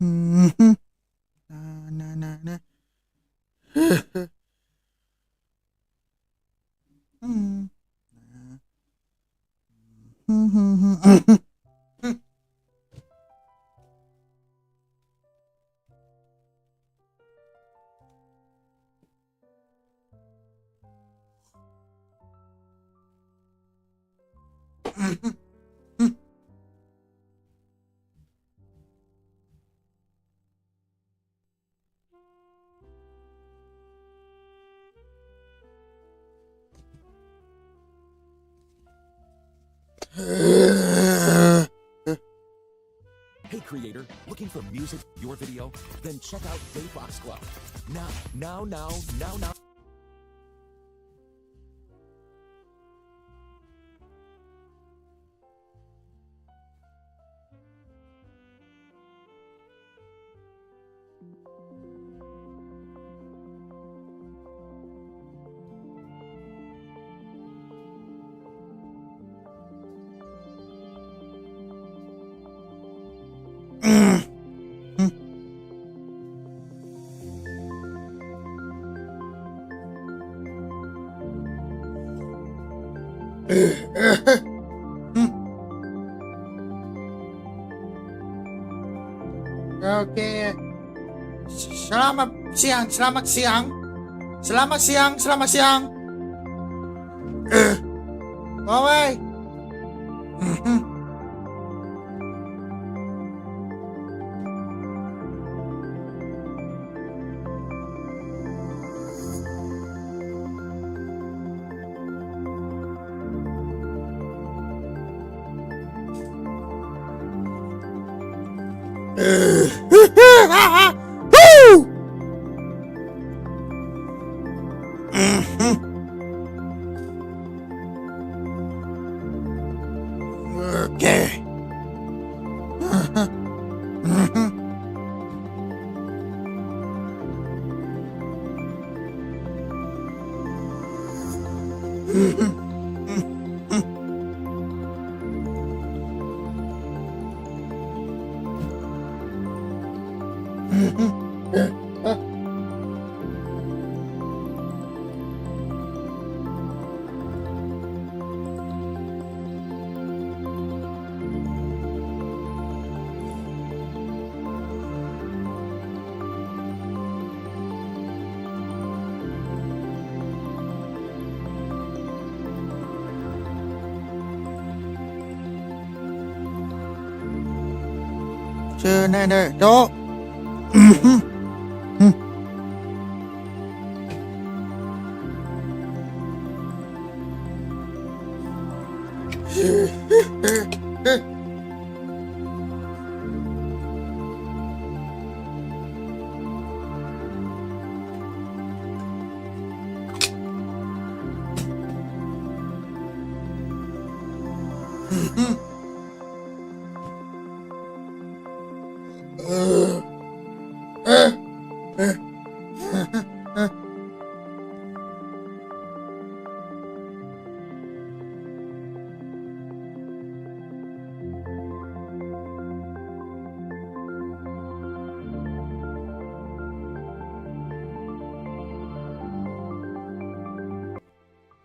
Mhm. Na na na. Hmm. Mhm. Hey creator, looking for music for your video? Then check out Daybox Club. Now. Oke. Selamat siang, selamat siang. Selamat siang, selamat siang. Woi. Oke. Nenek, Dok.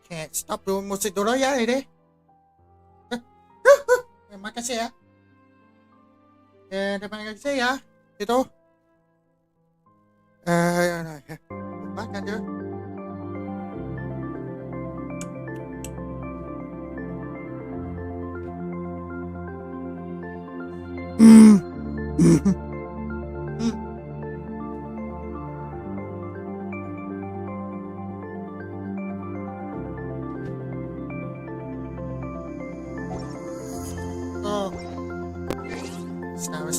Oke, stop dulu musik dulu ya ini. Terima kasih ya. Terima kasih ya. Itu. Makan ya. Oh. Stop.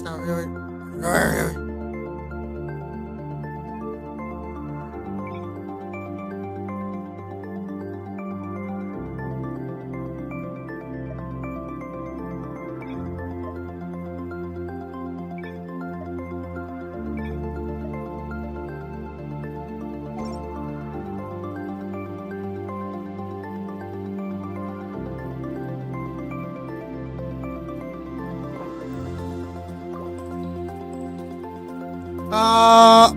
Uh,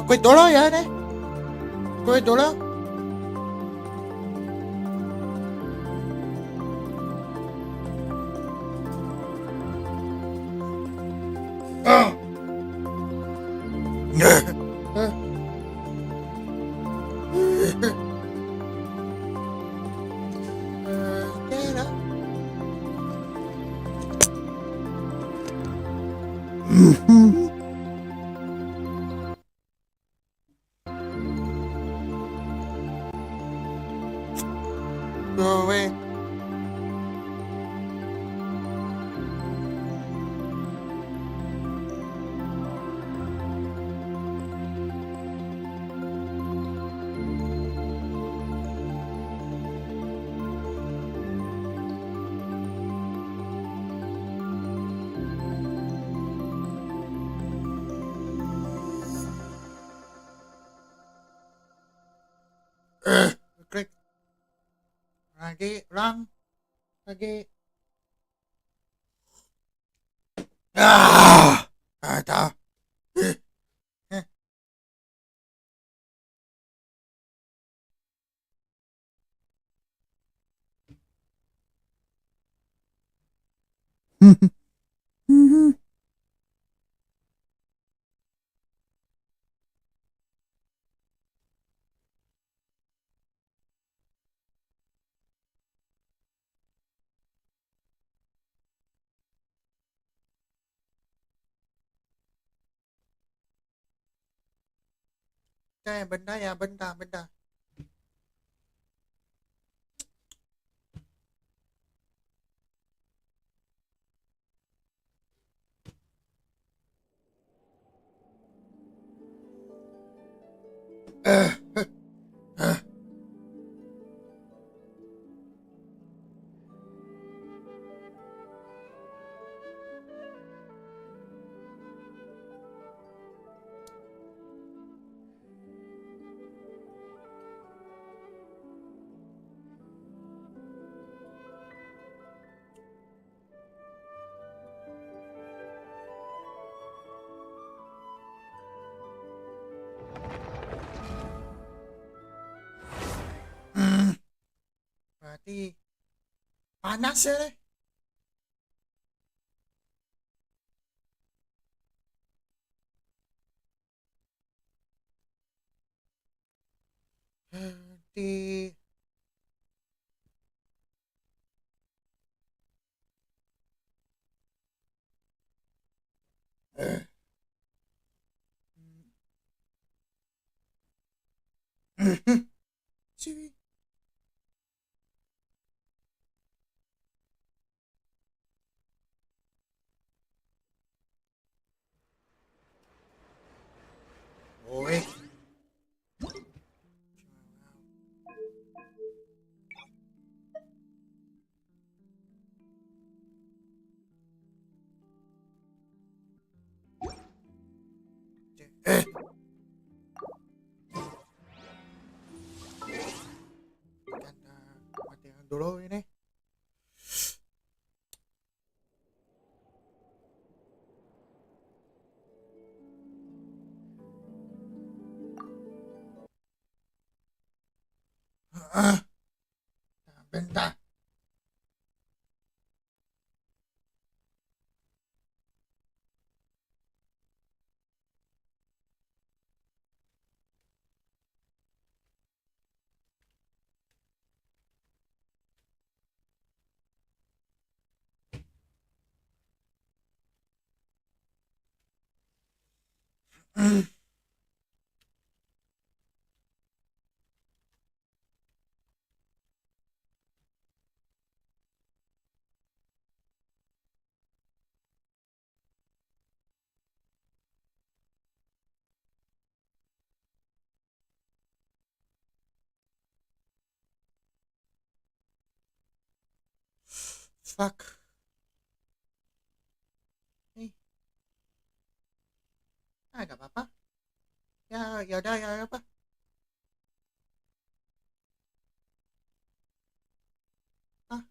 quit dulu ya ini. Quit dulu. Daerah. Go away. Klik lagi, ulang lagi. Ada. Benda ya, benda. Berarti panas ya deh. Di sih. Oi. Eh, kan matikan dulu ini. Ah, bentar. Fuck. Nih, gak apa-apa. Ya udah ya apa? Ah,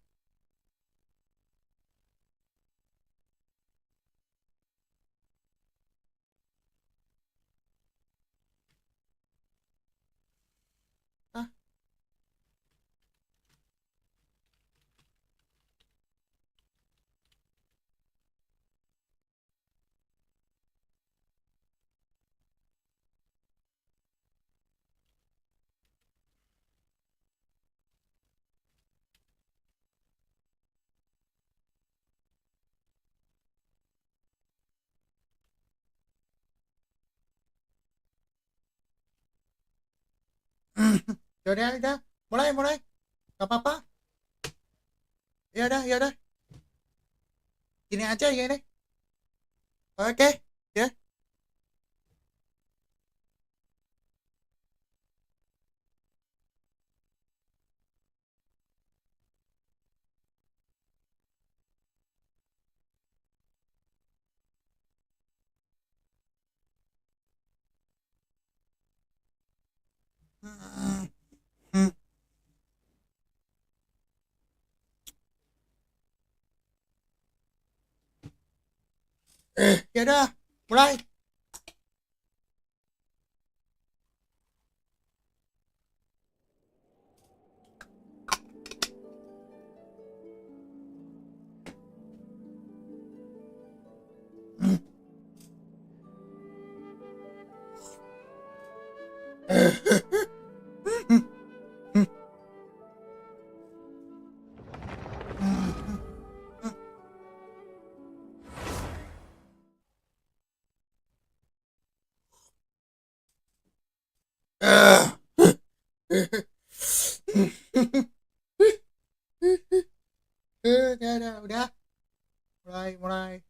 Yaudah, mulai. Gak apa-apa. Yaudah. Gini aja ya deh. Oke, ya. Hmm, hmm. Yaudah, mulai. Udah. Mulai.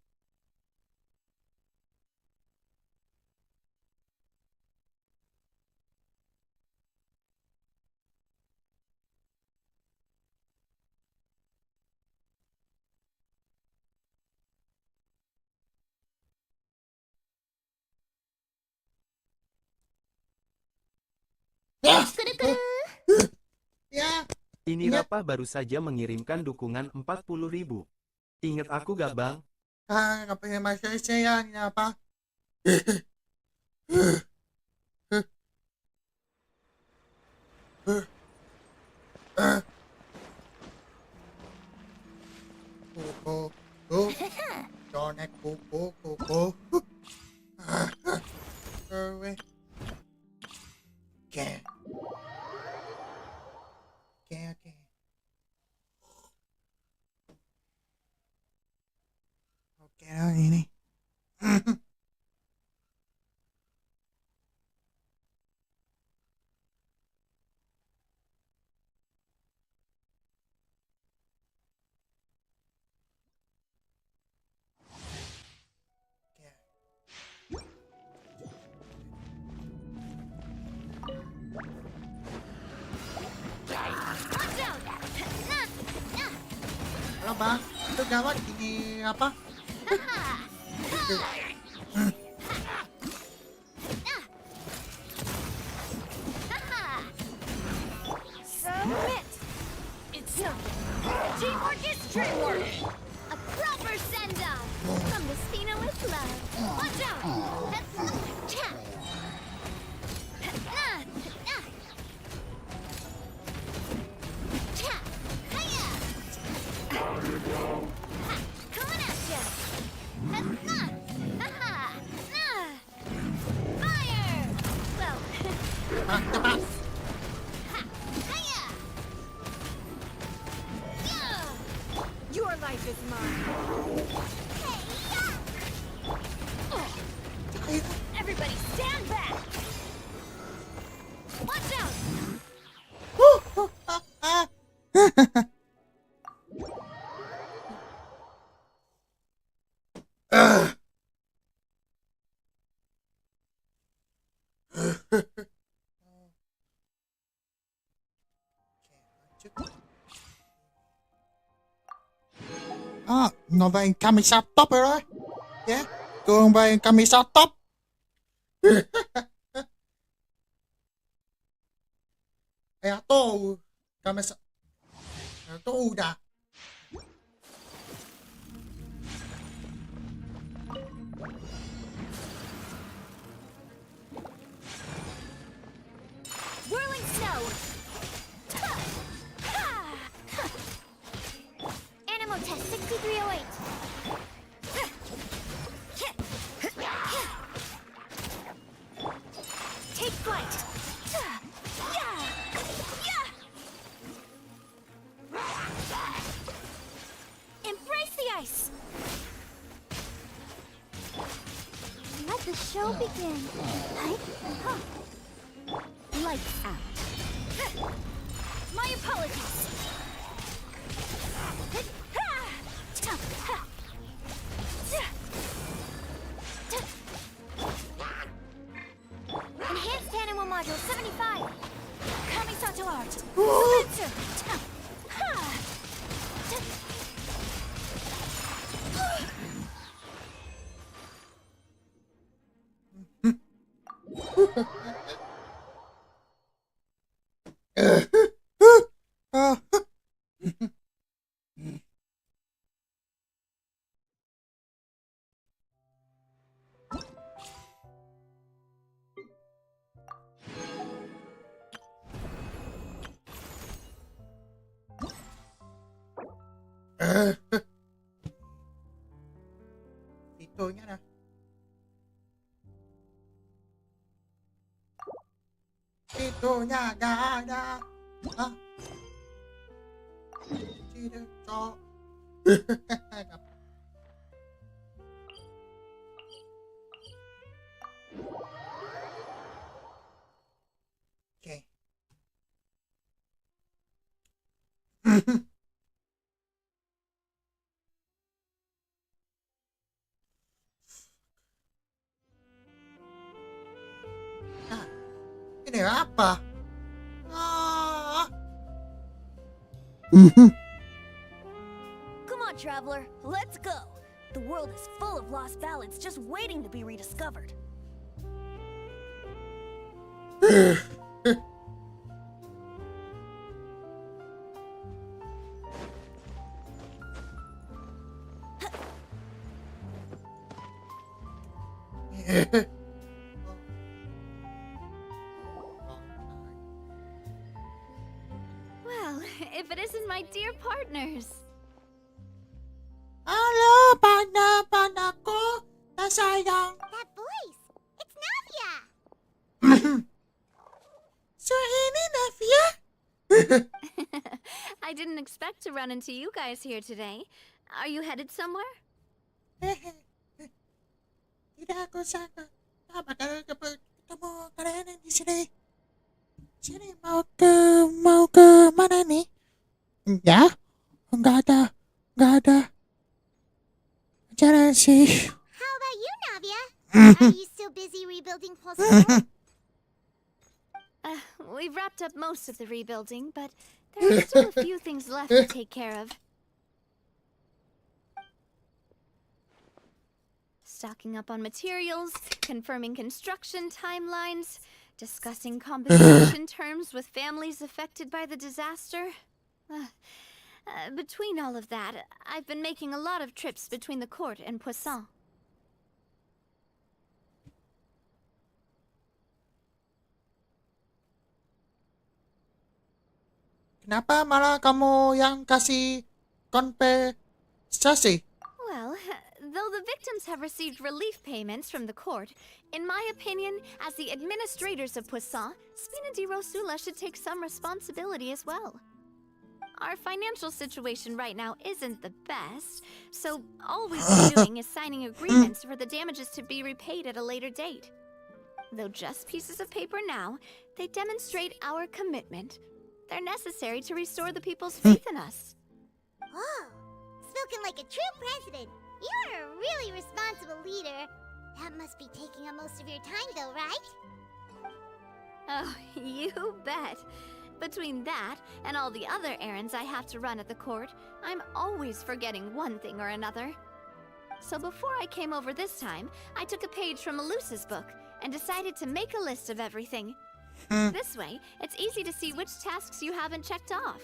Ya, ya, Ini ingat. Rapah baru saja mengirimkan dukungan 40.000. Ingat aku gak bang? Kapag masaya siya, ini apa? Kuku. Jonek kuku. Oke. Oke lah ini. Halo bang, itu gawat ini apa? Submit! It's something. Teamwork is dreamwork! A proper send-off! From the Spina with love. Watch out! Coming at ya! Fire! Well, Cepat. your life is mine. Everybody stand back! Watch out! Nyobain kami top ya, ya. Nyobain kami top. Tuh, kami tuh udah. Whirling snow! Animal test 6308. Take flight! Embrace the ice! Let the show begin. Lights out. My apologies. Enhanced animal module 75. Kamisato art. Submitsu. Itunya na. Itunya gak ada. Hah? Tidak cok. Oke. Nah, ini apa? Ah. Come on, traveler. Let's go. The world is full of lost ballads just waiting to be rediscovered. Well, if it isn't my dear partners. Halo, panda-pandaku tersayang. That voice! It's Navia! So ini Navia? I didn't expect to run into you guys here today. Are you headed somewhere? Tidak aku sangka bakal ketemu kalian di sini. Sini mau ke mana nih? Enggak ada. Jalan sih. How about you, Navia? Are you still busy rebuilding Pulsar? We've wrapped up most of the rebuilding, but there are still a few things left to take care of. Stocking up on materials, confirming construction timelines, discussing compensation terms with families affected by the disaster. Between all of that, I've been making a lot of trips between the court and Poisson. Kenapa malah kamu yang kasih kompensasi? Well, though the victims have received relief payments from the court, in my opinion, as the administrators of Poisson, Spina di Rosula should take some responsibility as well. Our financial situation right now isn't the best, so all we've been doing is signing agreements for the damages to be repaid at a later date. Though just pieces of paper now, they demonstrate our commitment. They're necessary to restore the people's faith in us. Oh, spoken like a true president. You're a really responsible leader. That must be taking up most of your time though, right? Oh, you bet. Between that and all the other errands I have to run at the court, I'm always forgetting one thing or another. So before I came over this time, I took a page from Melusa's book and decided to make a list of everything. This way, it's easy to see which tasks you haven't checked off.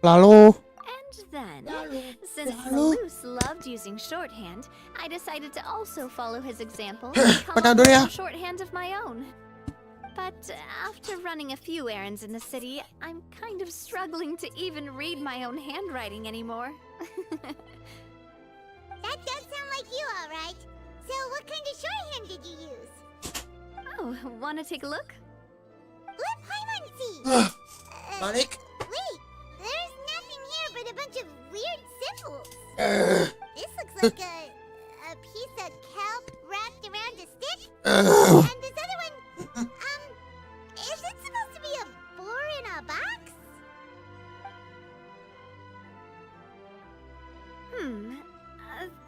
Lalu And then, since Melus loved using shorthand, I decided to also follow his example and come up with some shorthand of my own. But after running a few errands in the city, I'm kind of struggling to even read my own handwriting anymore. That does sound like you, all right. So what kind of shorthand did you use? Oh, wanna take a look? Let Paimon see. balik. Wait, there's nothing here but a bunch of weird symbols. This looks like a piece of kelp wrapped around a stick. And this other one, is it supposed to be a boar in a box?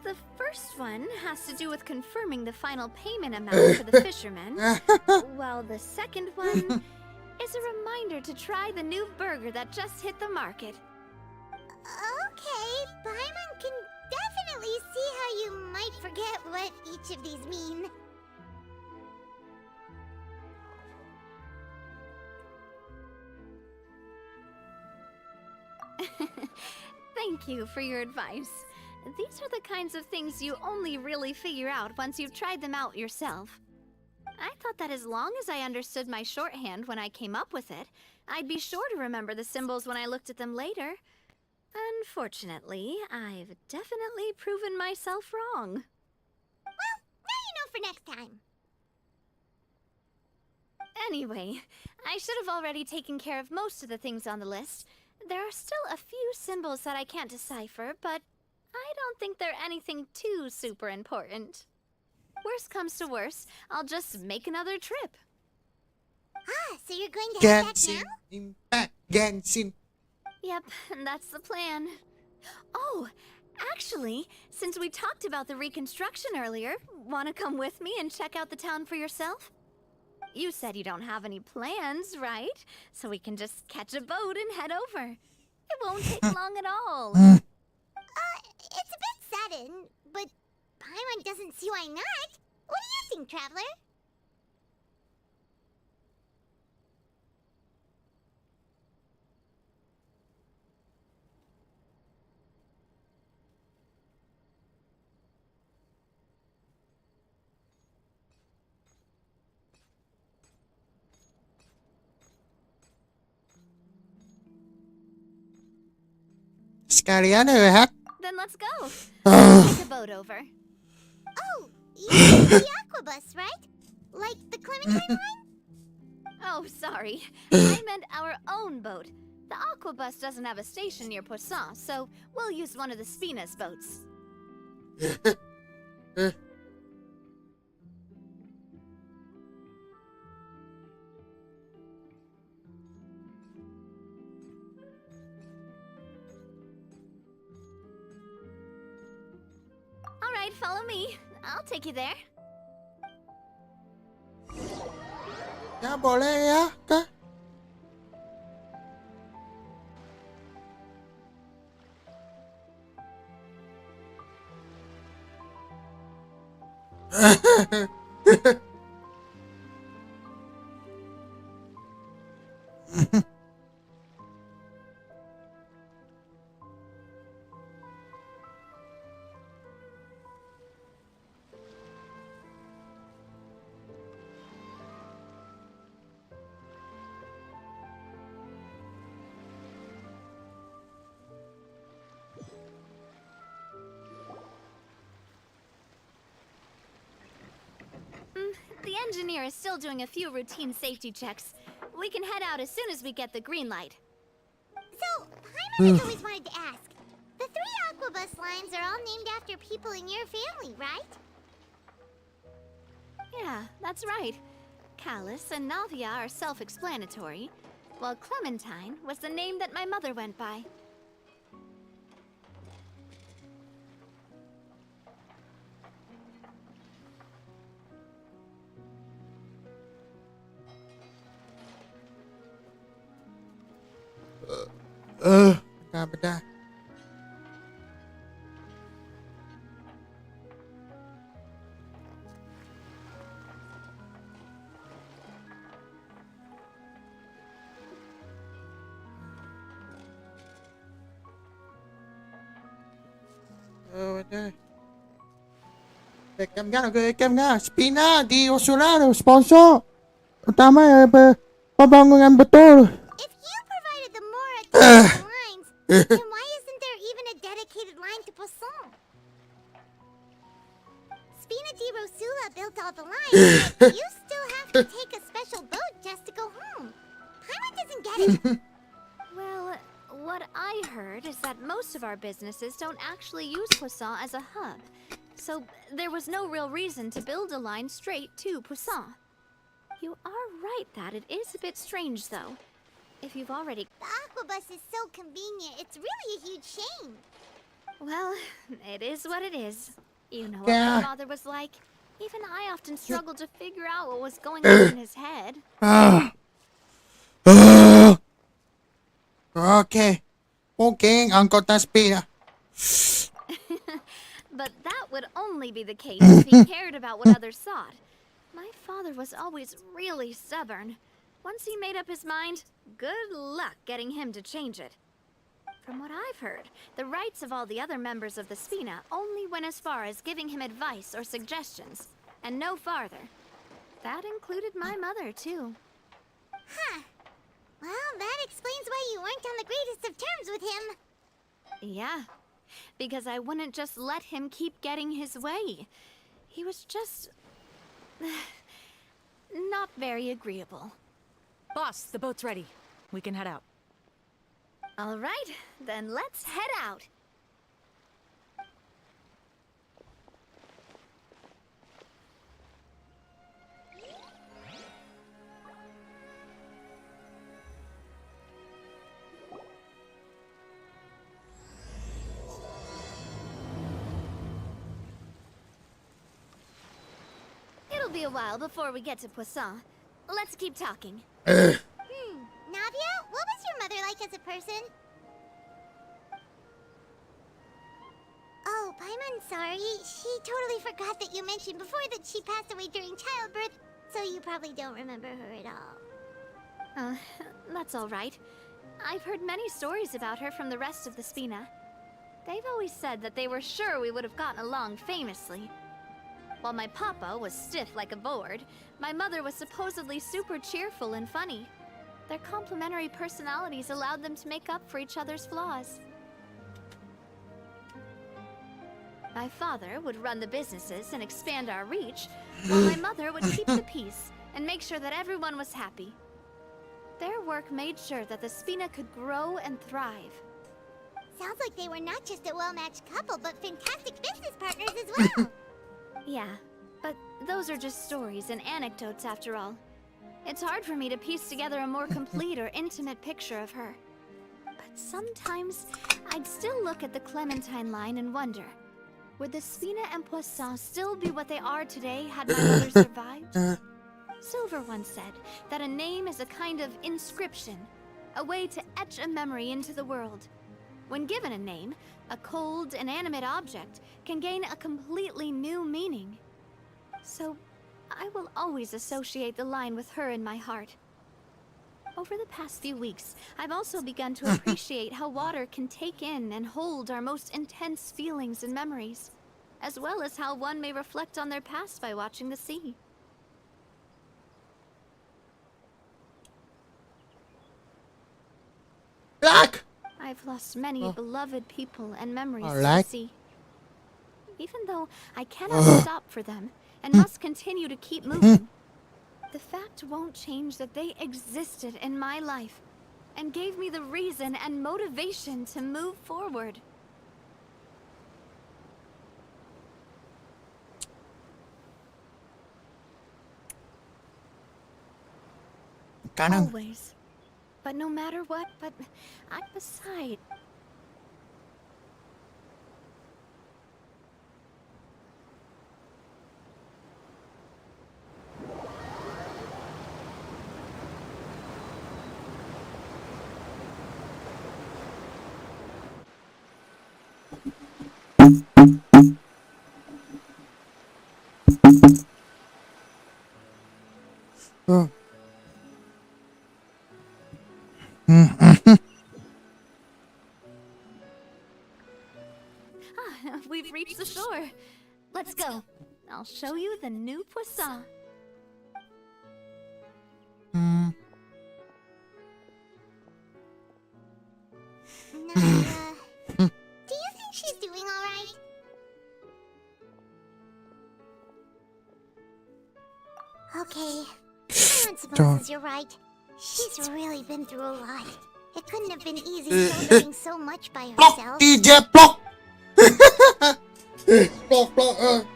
The first one has to do with confirming the final payment amount for the fishermen, while the second one is a reminder to try the new burger that just hit the market. Okay, Paimon can definitely see how you might forget what each of these mean. Thank you for your advice. These are the kinds of things you only really figure out once you've tried them out yourself. I thought that as long as I understood my shorthand when I came up with it, I'd be sure to remember the symbols when I looked at them later. Unfortunately, I've definitely proven myself wrong. Well, now you know for next time. Anyway, I should have already taken care of most of the things on the list. There are still a few symbols that I can't decipher, but I don't think they're anything too super important. Worst comes to worst, I'll just make another trip. Ah, so you're going to head back Genshin now? Impact. Genshin. Yep, that's the plan. Oh, actually, since we talked about the reconstruction earlier, want to come with me and check out the town for yourself? You said you don't have any plans, right? So we can just catch a boat and head over. It won't take long at all. It's a bit sudden, but Paimon doesn't see why not. What do you think, Traveler? Sekalian rehat. Then let's go. Ah. Take a boat over. Oh, you mean the aquabus, right? Like the Clementine line? Oh, sorry. I meant our own boat. The aquabus doesn't have a station near Poisson, so we'll use one of the Spina's boats. Alright, follow me. I'll take you there. Ya boleh ya, Kak. The engineer is still doing a few routine safety checks. We can head out as soon as we get the green light. So, Paimon has always wanted to ask. The 3 aquabus lines are all named after people in your family, right? Yeah, that's right. Callus and Navia are self-explanatory, while Clementine was the name that my mother went by. Benar-benar. Benar. Rekam nga. Spina di usulan sponsor utama pembangunan betul. If you provided the more attractive lines, then why isn't there even a dedicated line to Poisson? Spina di Rosula built all the lines, but you still have to take a special boat just to go home. Paimon doesn't get it. Well, what I heard is that most of our businesses don't actually use Poisson as a hub. So there was no real reason to build a line straight to Poisson. You are right that it is a bit strange, though. If you've already... The aquabus is so convenient, it's really a huge shame. Well, it is what it is. You know what Yeah. my father was like. Even I often struggled to figure out what was going on in his head. Okay. Okay, Uncle Taspina. But that would only be the case if he cared about what others thought. My father was always really stubborn. Once he made up his mind, good luck getting him to change it. From what I've heard, the rights of all the other members of the Spina only went as far as giving him advice or suggestions, and no farther. That included my mother, too. Huh. Well, that explains why you weren't on the greatest of terms with him. Yeah, because I wouldn't just let him keep getting his way. He was just... not very agreeable. Boss, the boat's ready. We can head out. All right, then let's head out. It'll be a while before we get to Poisson. Let's keep talking. Navia, what was your mother like as a person? Oh, Paimon, sorry. She totally forgot that you mentioned before that she passed away during childbirth, so you probably don't remember her at all. That's all right. I've heard many stories about her from the rest of the Spina. They've always said that they were sure we would have gotten along famously. While my papa was stiff like a board, my mother was supposedly super cheerful and funny. Their complementary personalities allowed them to make up for each other's flaws. My father would run the businesses and expand our reach, while my mother would keep the peace and make sure that everyone was happy. Their work made sure that the Spina could grow and thrive. Sounds like they were not just a well-matched couple, but fantastic business partners as well. Yeah, but those are just stories and anecdotes after all. It's hard for me to piece together a more complete or intimate picture of her. But sometimes, I'd still look at the Clementine line and wonder, would the Spina and Poisson still be what they are today had my mother survived? Silver once said that a name is a kind of inscription, a way to etch a memory into the world. When given a name, a cold, inanimate object can gain a completely new meaning. So, I will always associate the line with her in my heart. Over the past few weeks, I've also begun to appreciate how water can take in and hold our most intense feelings and memories, as well as how one may reflect on their past by watching the sea. Black! I've lost many beloved people and memories to the Alright. sea. Even though I cannot stop for them and must continue to keep moving, the fact won't change that they existed in my life and gave me the reason and motivation to move forward. Kanang. Always. But no matter what, I'm beside. Oh. We've reached the shore. Let's go. I'll show you the new Poisson. Navia, do you think she's doing alright? Okay. Paimon supposes you're right. She's really been through a lot. It couldn't have been easy shouldering so much by Block! herself. DJ Block! Blok.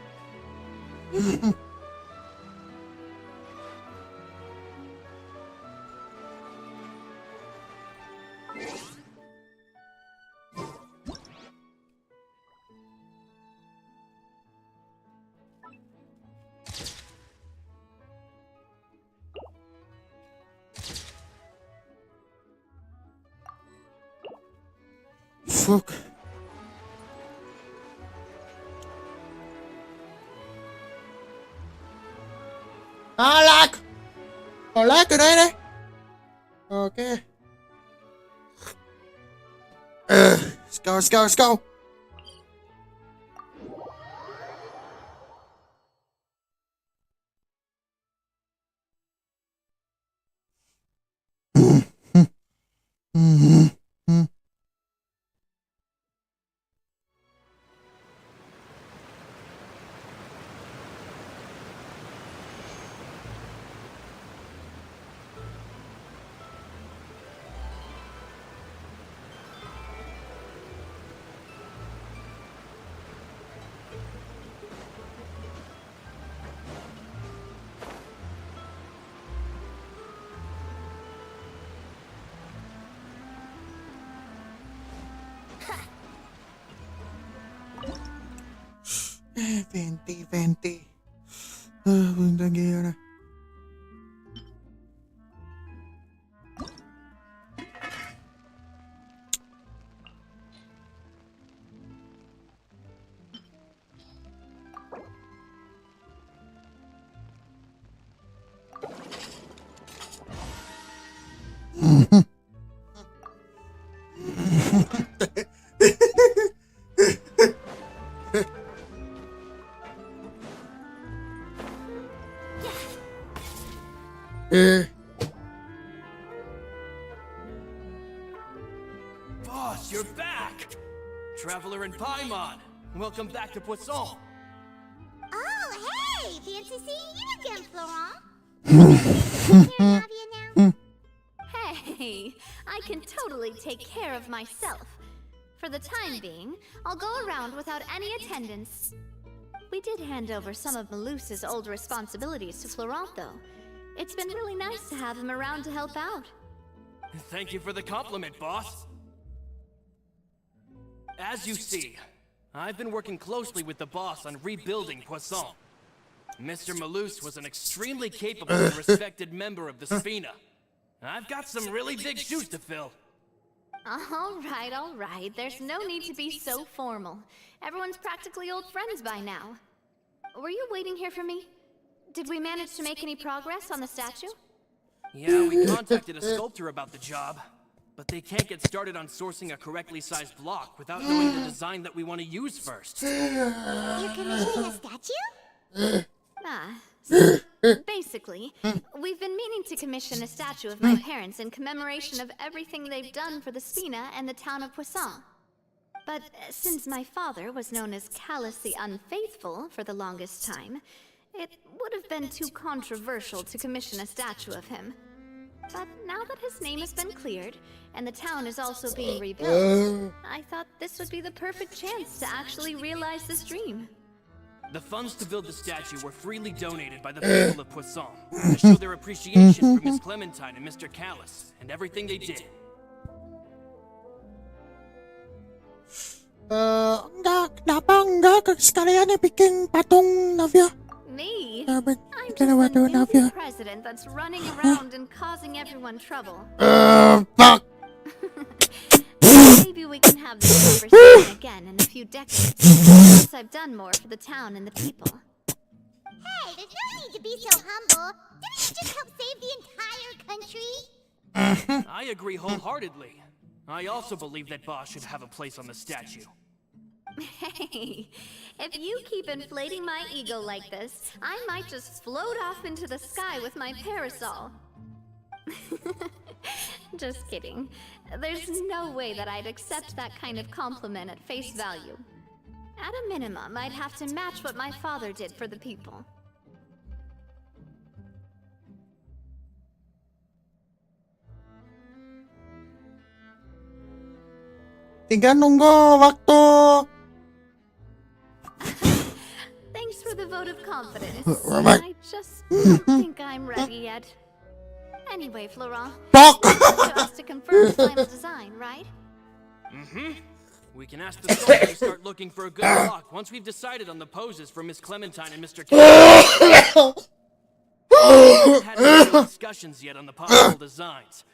Fuck. Lag. Còn lag từ đây đây. Ok. Let's go. Venti. Bentar gimana? Boss, you're back! Traveler and Paimon, welcome back to Poisson. Oh, hey! Fancy seeing you again, Florent. Here, Navia now. Hey, I can totally take care of myself. For the time being, I'll go around without any attendance. We did hand over some of Malus's old responsibilities to Florent, though. It's been really nice to have him around to help out. Thank you for the compliment, boss. As you see, I've been working closely with the boss on rebuilding Poisson. Mr. Malus was an extremely capable and respected member of the Spina. I've got some really big shoes to fill. All right. There's no need to be so formal. Everyone's practically old friends by now. Were you waiting here for me? Did we manage to make any progress on the statue? Yeah, we contacted a sculptor about the job, but they can't get started on sourcing a correctly sized block without knowing the design that we want to use first. You're commissioning a statue? Basically, we've been meaning to commission a statue of my parents in commemoration of everything they've done for the Spina and the town of Poisson. But since my father was known as Callus the Unfaithful for the longest time, it would have been too controversial to commission a statue of him. But now that his name has been cleared, and the town is also being rebuilt, I thought this would be the perfect chance to actually realize this dream. The funds to build the statue were freely donated by the people of Poisson to show their appreciation for Miss Clementine and Mr. Callus and everything they did. Kenapa enggak sekalian bikin patung Navia? Me? I'm I'm just the new president that's running around and causing everyone trouble. Fuck. Maybe we can have this conversation again in a few decades, once I've done more for the town and the people. Hey, there's no need to be so humble. Didn't you just help save the entire country? I agree wholeheartedly. I also believe that Boss should have a place on the statue. Hey, if you keep inflating my ego like this, I might just float off into the sky with my parasol. Just kidding. There's no way that I'd accept that kind of compliment at face value. At a minimum, I'd have to match what my father did for the people. Tinggal nunggu waktu vote of confidence. Right. I just don't think I'm ready yet. Anyway, Florent, Bok! it's up to us to confirm the final design, right? We can ask the soldiers to start looking for a good block once we've decided on the poses for Miss Clementine and Mr. Kelly. We haven't had any real discussions yet on the possible designs.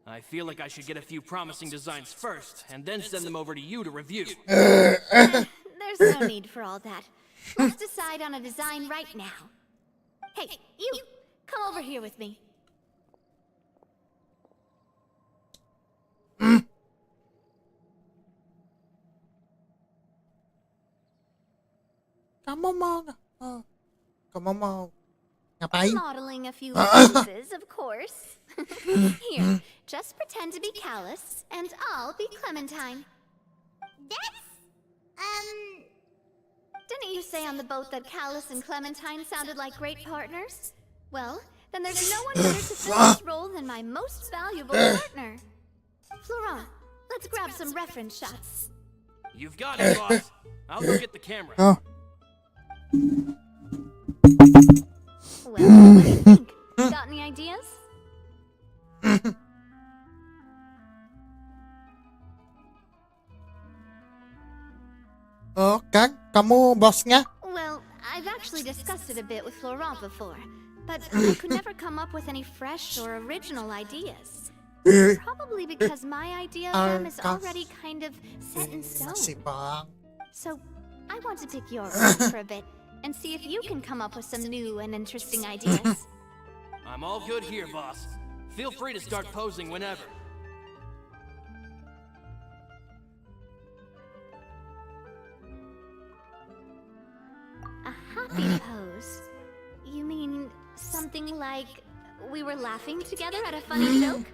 I feel like I should get a few promising designs first, and then send them over to you to review. There's no need for all that. Let's decide on a design right now. Hey, you! Come over here with me. Kamu mau ngapain? Modeling a few poses, of course. Here, just pretend to be Callus, and I'll be Clementine. That's, Didn't you say on the boat that Callus and Clementine sounded like great partners? Well, then there's no one better to fill this role than my most valuable partner. Florent, let's grab some reference shots. You've got it, boss. I'll go get the camera. Oh. Well, what do you think? Got any ideas? Oh, kan? Kamu bosnya? Well, I've actually discussed it a bit with Florent before, but I could never come up with any fresh or original ideas. Probably because my idea of them is already kind of set in stone. Si Bang. So, I want to pick your brain for a bit and see if you can come up with some new and interesting ideas. I'm all good here, boss. Feel free to start posing whenever. A happy pose? You mean something like we were laughing together at a funny joke?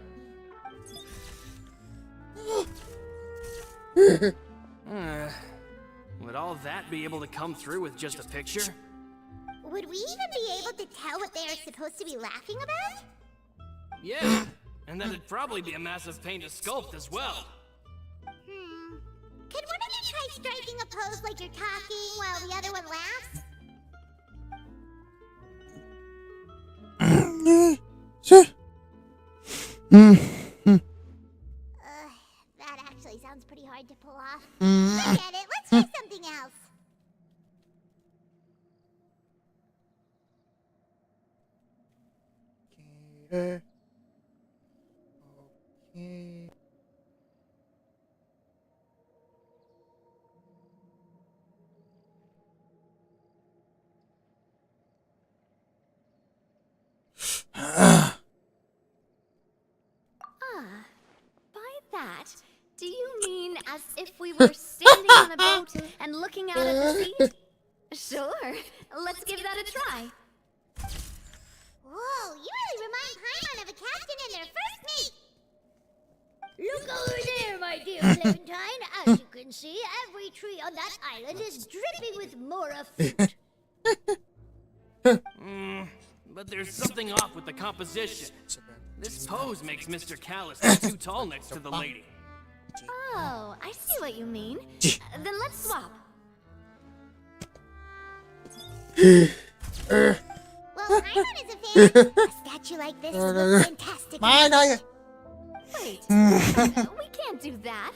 Would all that be able to come through with just a picture? would we even be able to tell what they are supposed to be laughing about? Yeah, and that'd probably be a massive pain to sculpt as well. Could one of you try striking a pose like you're talking while the other one laughs? That actually sounds pretty hard to pull off. Forget it, let's try something else. Okay. Okay. By that, do you mean as if we were standing on a boat and looking out at the sea? Sure, let's give that a try. Whoa, you really remind Paimon of a captain and their first mate! Look over there, my dear Clementine. As you can see, every tree on that island is dripping with mora fruit. But there's something off with the composition. This pose makes Mr. Callus too tall next to the lady. Oh, I see what you mean. Then let's swap. Well, Paimon is a fan. A statue like this would look fantastic. Mana? Wait, we can't do that.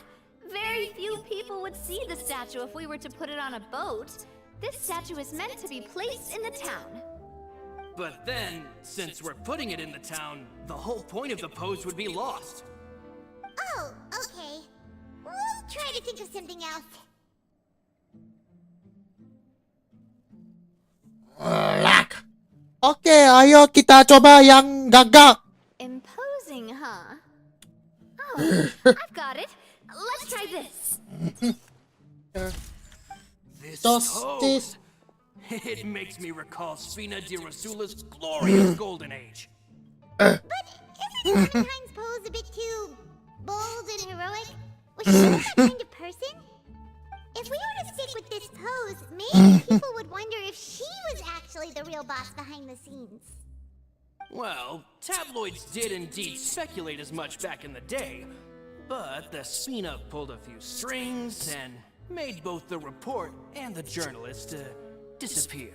Very few people would see the statue if we were to put it on a boat. This statue is meant to be placed in the town. But then, since we're putting it in the town, the whole point of the pose would be lost. Oh, okay. We'll try to think of something else. Lak. Oke, ayo kita coba yang gagak. Imposing, huh? Oh, I've got it. Let's try this. This Toasties. pose! It makes me recall Spina di Rasula's glorious golden age. But isn't Clementine's pose a bit too bold and heroic? Was she that kind of person? If we were to stick with this pose, maybe people would wonder if she was actually the real boss behind the scenes. Well, tabloids did indeed speculate as much back in the day, but the Spina pulled a few strings and made both the report and the journalist disappear.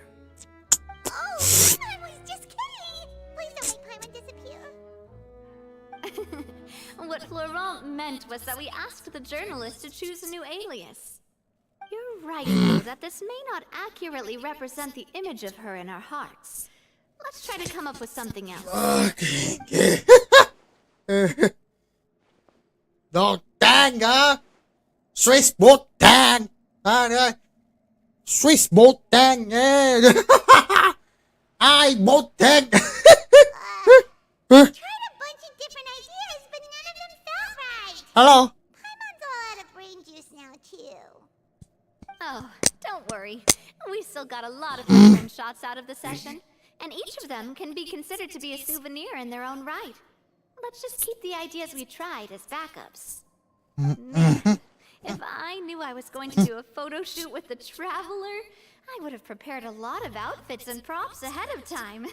Paimon was just kidding! Please don't make Paimon disappear. What Florent meant was that we asked the journalist to choose a new alias. You're right, though, that this may not accurately represent the image of her in our hearts. Let's try to come up with something else. Đồ tang hả? Swiss bột tang. Ơi. Swiss bột tang nha. Ai bột tang? Tried a bunch of different ideas, but none of them felt right. Hello. Paimon's all out of brain juice now, too. Oh, don't worry. We still got a lot of different shots out of the session, and each of them can be considered to be a souvenir in their own right. Let's just keep the ideas we tried as backups. Man, if I knew I was going to do a photo shoot with the Traveler, I would have prepared a lot of outfits and props ahead of time.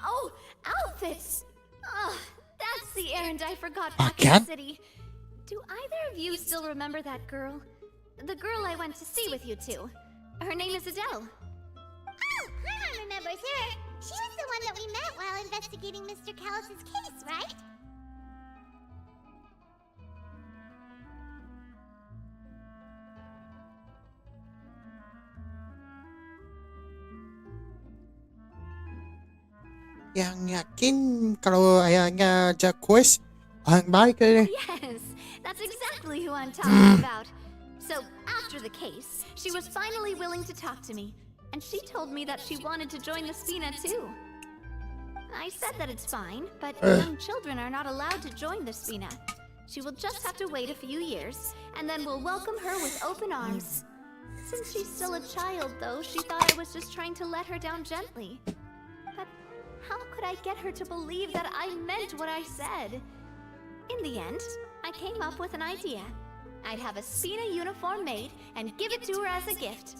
Oh, outfits! Oh, that's the errand I forgot back in the city. Do either of you still remember that girl? The girl I went to see with you two. Her name is Adele. Oh, Paimon remembers her. She was the one that we met while investigating Mr. Callus's case, right? Yang yakin kalau ayahnya Jacques orang baik ni. Yes, that's exactly who I'm talking about. So, after the case, she was finally willing to talk to me, and she told me that she wanted to join the Spina too. I said that it's fine, but young children are not allowed to join the Spina. She will just have to wait a few years, and then we'll welcome her with open arms. Since she's still a child, though, she thought I was just trying to let her down gently. But how could I get her to believe that I meant what I said? In the end, I came up with an idea. I'd have a Spina uniform made and give it to her as a gift.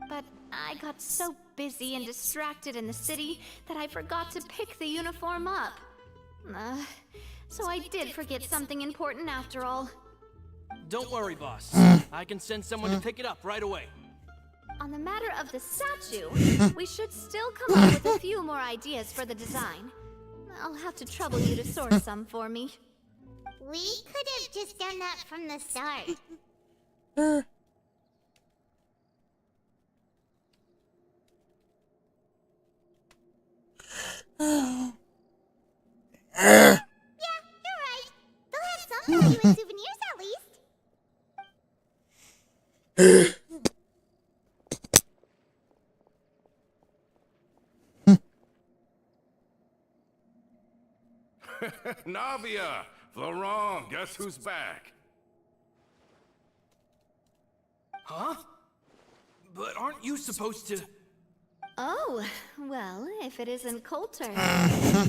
But I got so busy and distracted in the city that I forgot to pick the uniform up. So I did forget something important after all. Don't worry, boss. I can send someone to pick it up right away. On the matter of the statue, we should still come up with a few more ideas for the design. I'll have to trouble you to source some for me. We could have just done that from the start. Yeah, you're right. They'll have some value in souvenirs at least. Navia! Florent, guess who's back? Huh? But aren't you supposed to... Oh, well, if it isn't Coulter.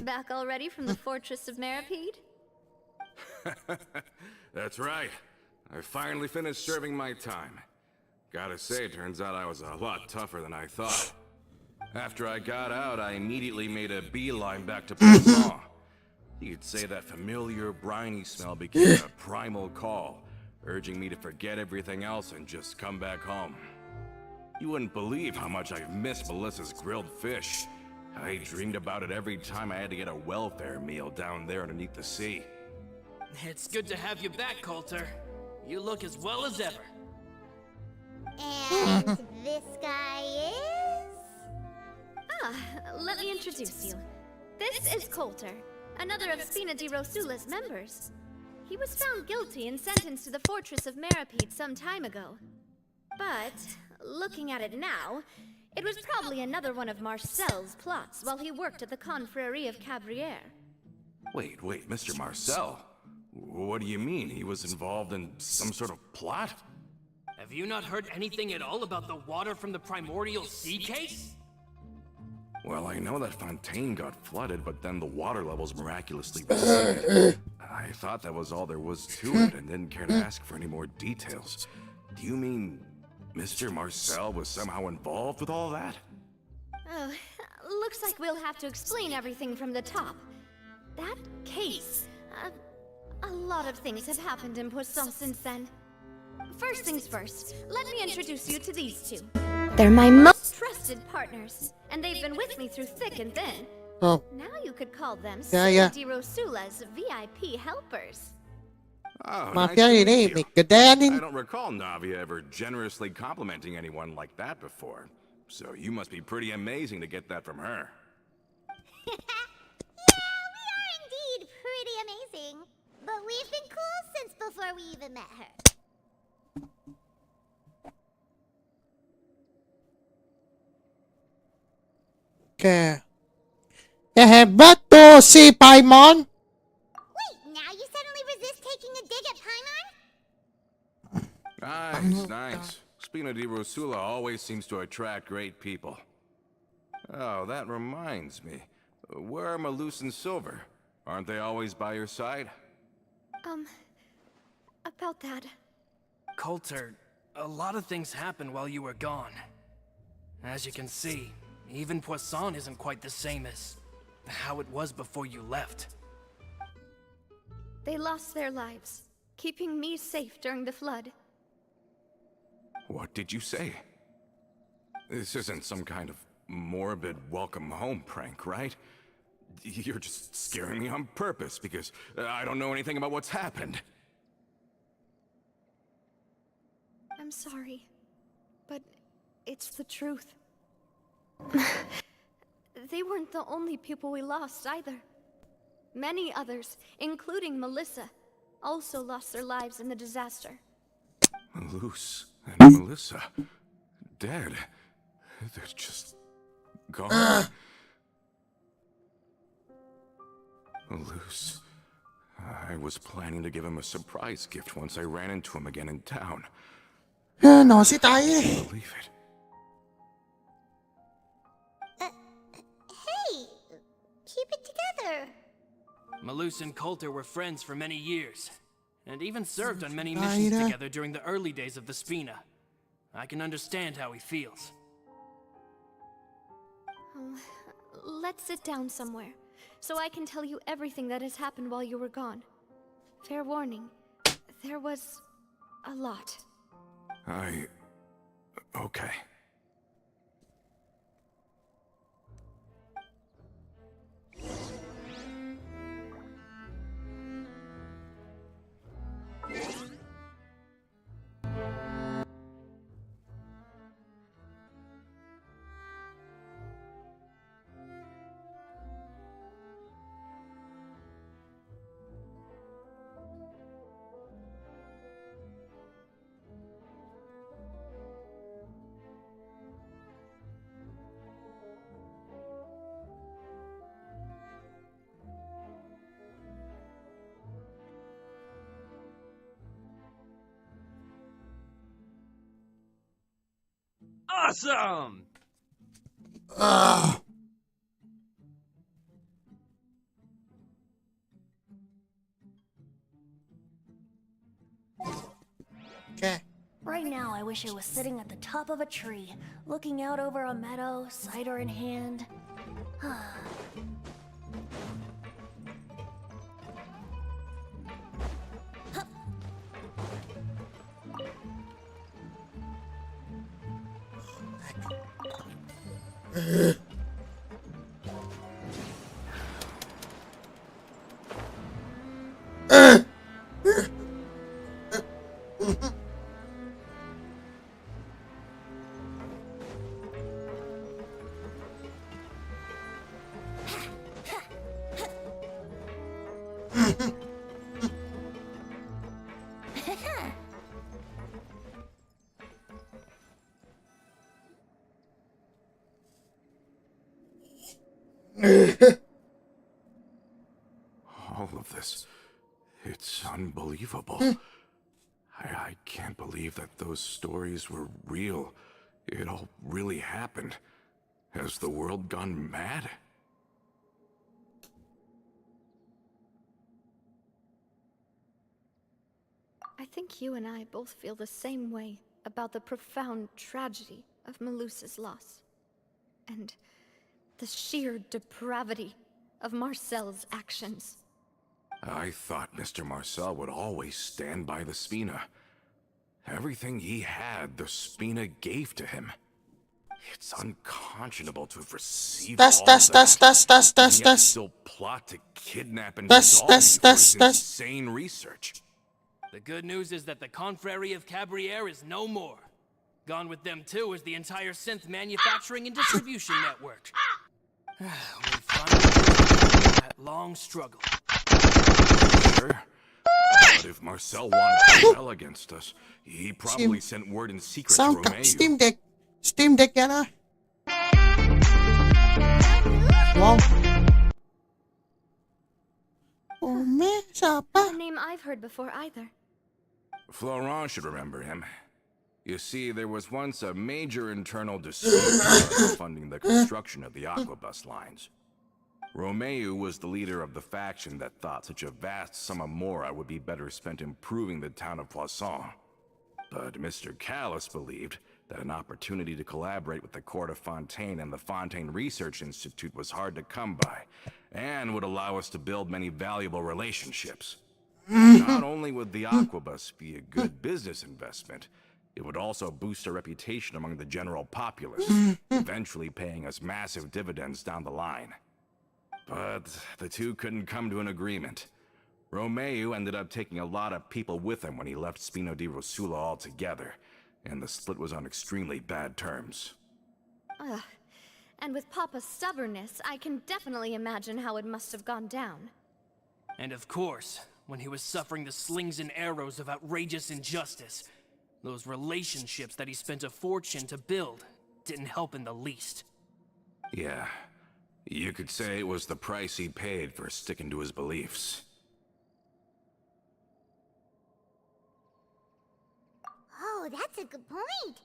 Back already from the Fortress of Meripede? That's right. I finally finished serving my time. Gotta say, turns out I was a lot tougher than I thought. After I got out, I immediately made a beeline back to Poisson. You could say that familiar, briny smell became a primal call, urging me to forget everything else and just come back home. You wouldn't believe how much I've missed Melissa's grilled fish. I dreamed about it every time I had to get a welfare meal down there underneath the sea. It's good to have you back, Coulter. You look as well as ever. And this guy is... Let me introduce you. This is Coulter, another of Spina di Rosula's members. He was found guilty and sentenced to the Fortress of Meripede some time ago. But, looking at it now, it was probably another one of Marcel's plots while he worked at the Confrérie of Cabrières. Wait, Mr. Marcel? What do you mean? He was involved in some sort of plot? Have you not heard anything at all about the water from the primordial sea case? Well, I know that Fontaine got flooded, but then the water levels miraculously receded. I thought that was all there was to it and didn't care to ask for any more details. Do you mean Mr. Marcel was somehow involved with all that? Oh, looks like we'll have to explain everything from the top. That case, a lot of things have happened in Poisson since then. First things first, let me introduce you to these two. They're my most trusted trusted partners, and they've been with me through thick and thin. Oh, Now you could call them yeah. Di Rosula's VIP helpers. Oh, Mafia nice to ini, meet you. may gadanin. I don't recall Navia ever generously complimenting anyone like that before. So you must be pretty amazing to get that from her. Yeah, we are indeed pretty amazing. But we've been cool since before we even met her. Okay. Hebat to si Paimon. Wait, now you suddenly resist taking a dig at Paimon? Nice, nice. Spina di Rosula always seems to attract great people. Oh, that reminds me. Where are Malus and Silver? Aren't they always by your side? About that. Coulter, a lot of things happened while you were gone. As you can see, even Poisson isn't quite the same as how it was before you left. They lost their lives, keeping me safe during the flood. What did you say? This isn't some kind of morbid welcome home prank, right? You're just scaring me on purpose because I don't know anything about what's happened. I'm sorry, but it's the truth. They weren't the only people we lost either. Many others, including Melissa, also lost their lives in the disaster. Malus and Melissa, dead. They're just gone. Malus. I was planning to give him a surprise gift once I ran into him again in town. No, si tayo eh. Believe it. Hey, keep it together. Malus and Coulter were friends for many years, and even served on many missions together during the early days of the Spina. I can understand how he feels. Oh, let's sit down somewhere, so I can tell you everything that has happened while you were gone. Fair warning, there was a lot. Okay. Awesome! Okay. Right now, I wish I was sitting at the top of a tree, looking out over a meadow, cider in hand. All of this. It's unbelievable. I can't believe that those stories were real. It all really happened. Has the world gone mad? I think you and I both feel the same way about the profound tragedy of Melusa's loss. And the sheer depravity of Marcel's actions. I thought Mr. Marcel would always stand by the Spina. Everything he had, the Spina gave to him. It's unconscionable to have received Tas, all tas, that. tas, tas, tas, And tas, yet tas. still plot to kidnap and Tas, dissolve tas, you for tas, his tas. insane research. The good news is that the Confrérie of Cabriere is no more. Gone with them too is the entire synth manufacturing and distribution network. We finally completed that long struggle. Sure. But if Marcel wanted to rebel against us, he probably sent word in secret to Sound card. Romeo. Steam Deck. Steam Deck yan ah. Wow. Not a name I've heard before either. Florent should remember him. You see, there was once a major internal dispute regarding funding the construction of the Aquabus lines. Romeo was the leader of the faction that thought such a vast sum of mora would be better spent improving the town of Poisson. But Mr. Callis believed that an opportunity to collaborate with the Court of Fontaine and the Fontaine Research Institute was hard to come by, and would allow us to build many valuable relationships. Not only would the Aquabus be a good business investment, it would also boost our reputation among the general populace, eventually paying us massive dividends down the line. But the two couldn't come to an agreement. Romeo ended up taking a lot of people with him when he left Spino di Rosula altogether, and the split was on extremely bad terms. Ugh. And with Papa's stubbornness, I can definitely imagine how it must have gone down. And of course, when he was suffering the slings and arrows of outrageous injustice, those relationships that he spent a fortune to build didn't help in the least. Yeah, you could say it was the price he paid for sticking to his beliefs. Oh, that's a good point.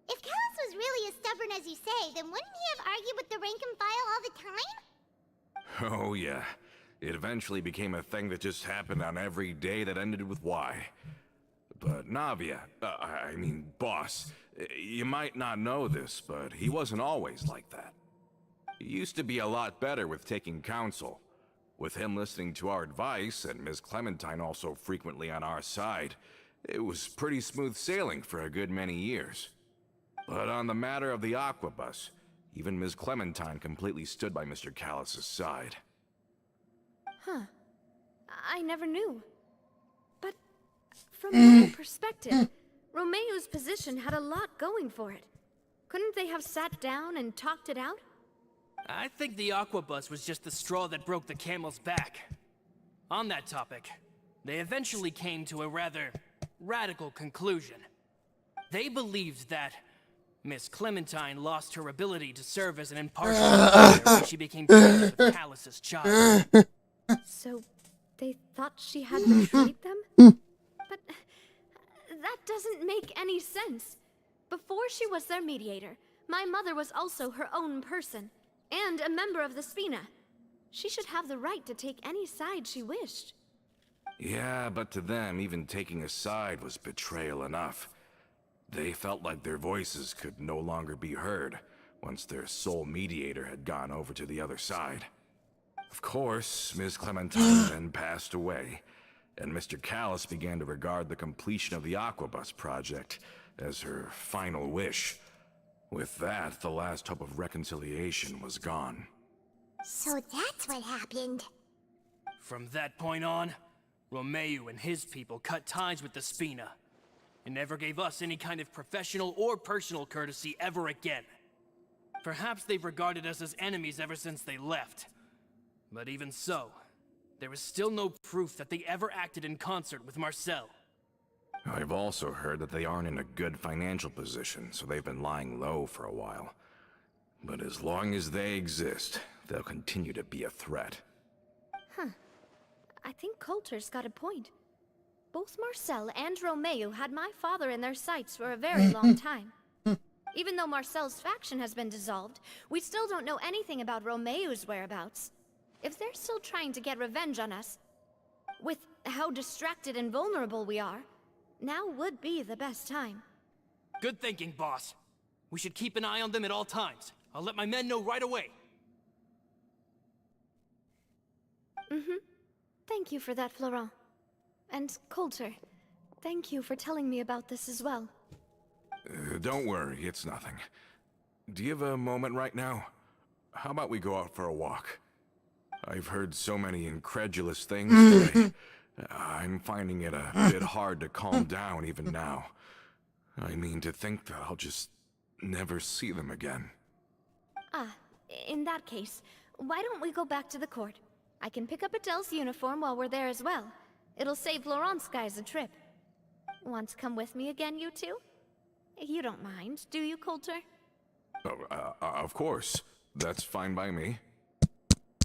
If Callis was really as stubborn as you say, then wouldn't he have argued with the rank and file all the time? Oh yeah, it eventually became a thing that just happened on every day that ended with Y. But Navia, boss, you might not know this, but he wasn't always like that. He used to be a lot better with taking counsel. With him listening to our advice, and Ms. Clementine also frequently on our side, it was pretty smooth sailing for a good many years. But on the matter of the Aquabus, even Ms. Clementine completely stood by Mr. Callis' side. Huh. I never knew. But from my perspective, Romeo's position had a lot going for it. Couldn't they have sat down and talked it out? I think the Aquabus was just the straw that broke the camel's back. On that topic, they eventually came to a rather radical conclusion. They believed that Miss Clementine lost her ability to serve as an impartial mediator when she became pregnant with Callis' child. So, they thought she had betrayed them? But that doesn't make any sense. Before she was their mediator, my mother was also her own person, and a member of the Spina. She should have the right to take any side she wished. Yeah, but to them, even taking a side was betrayal enough. They felt like their voices could no longer be heard once their sole mediator had gone over to the other side. Of course, Ms. Clementine then passed away, and Mr. Callis began to regard the completion of the Aquabus project as her final wish. With that, the last hope of reconciliation was gone. So that's what happened. From that point on, Romeo and his people cut ties with the Spina, and never gave us any kind of professional or personal courtesy ever again. Perhaps they've regarded us as enemies ever since they left. But even so, there is still no proof that they ever acted in concert with Marcel. I've also heard that they aren't in a good financial position, so they've been lying low for a while. But as long as they exist, they'll continue to be a threat. Huh. I think Coulter's got a point. Both Marcel and Romeo had my father in their sights for a very long time. Even though Marcel's faction has been dissolved, we still don't know anything about Romeo's whereabouts. If they're still trying to get revenge on us, with how distracted and vulnerable we are, now would be the best time. Good thinking, boss. We should keep an eye on them at all times. I'll let my men know right away. Thank you for that, Florent. And Coulter, thank you for telling me about this as well. Don't worry, it's nothing. do you have a moment right now? How about we go out for a walk? I've heard so many incredulous things today. I'm finding it a bit hard to calm down even now. I mean, to think that I'll just never see them again. Ah, in that case, why don't we go back to the court? I can pick up Adele's uniform while we're there as well. It'll save Laurent's guys a trip. Want to come with me again, you two? You don't mind, do you, Coulter? Oh, of course. That's fine by me.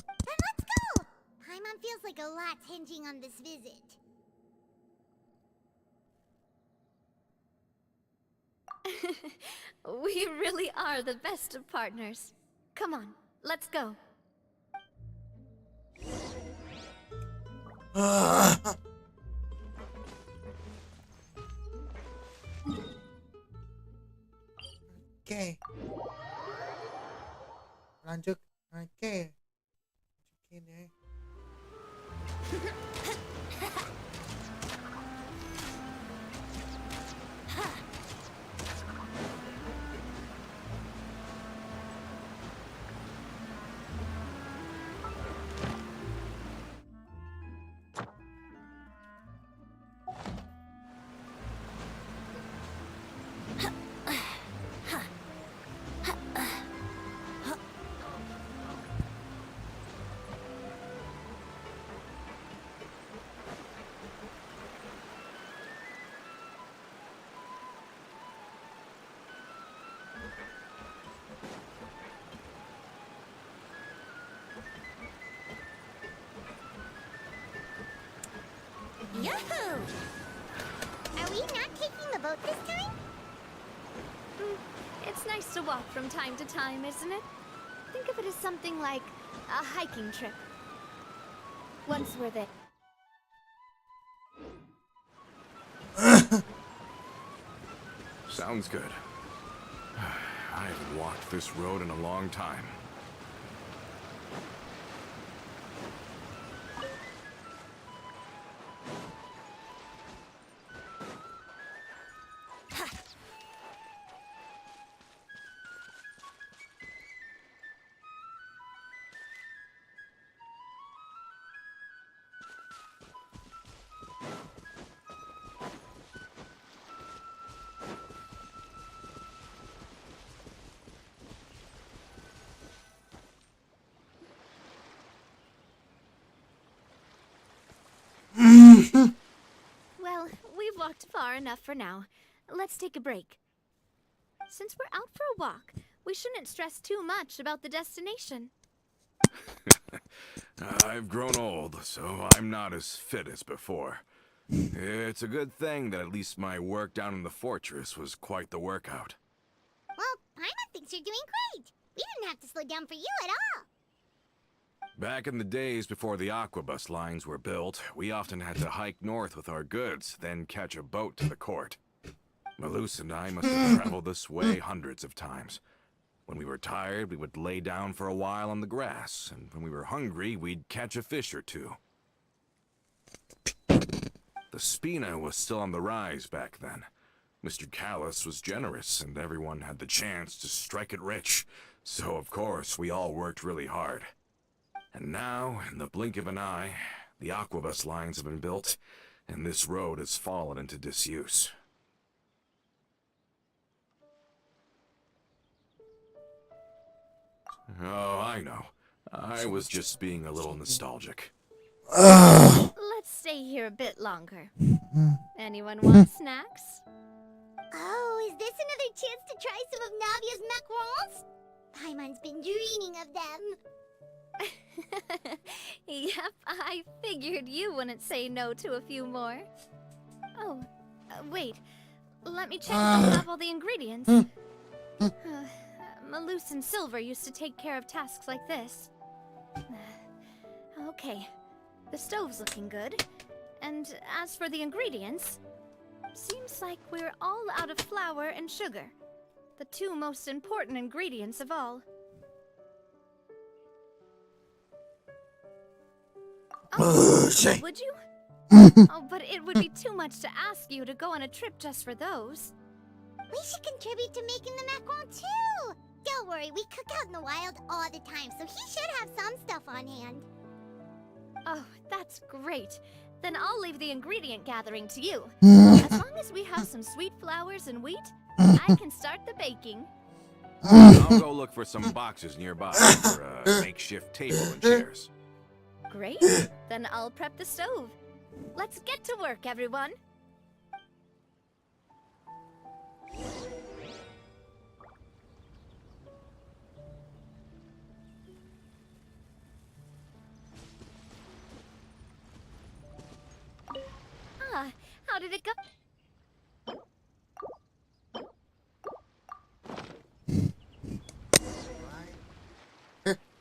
Then let's go! Paimon feels like a lot's hinging on this visit. We really are the best of partners. Come on, let's go. Oke. Lanjut. Oke. Masukin ya. Yahoo! Are we not taking the boat this time? It's nice to walk from time to time, isn't it? Think of it as something like a hiking trip. Once we're there. Sounds good. I haven't walked this road in a long time. Well, we've walked far enough for now. Let's take a break. Since we're out for a walk, we shouldn't stress too much about the destination. I've grown old, so I'm not as fit as before. It's a good thing that at least my work down in the fortress was quite the workout. Well, Paimon thinks you're doing great. We didn't have to slow down for you at all. Back in the days before the aquabus lines were built, we often had to hike north with our goods, then catch a boat to the court. Malus and I must have traveled this way hundreds of times. When we were tired, we would lay down for a while on the grass, and when we were hungry, we'd catch a fish or two. The Spina was still on the rise back then. Mr. Callus was generous, and everyone had the chance to strike it rich. So, of course, we all worked really hard. And now, in the blink of an eye, the aquabus lines have been built, and this road has fallen into disuse. Oh, I know. I was just being a little nostalgic. Let's stay here a bit longer. Anyone want snacks? Oh, is this another chance to try some of Navia's macarons? Paimon's been dreaming of them. Yep, I figured you wouldn't say no to a few more. Oh, wait. Let me check if I have all the ingredients. Malus and Silver used to take care of tasks like this. Okay, the stove's looking good. And as for the ingredients, seems like we're all out of flour and sugar. The two most important ingredients of all. Oh, would you? Oh, but it would be too much to ask you to go on a trip just for those. We should contribute to making the macaron too. Don't worry, we cook out in the wild all the time, so he should have some stuff on hand. Oh, that's great. Then I'll leave the ingredient gathering to you. As long as we have some sweet flowers and wheat, I can start the baking. I'll go look for some boxes nearby for a makeshift table and chairs. Great. Then I'll prep the stove. Let's get to work, everyone. Ah, how did it go?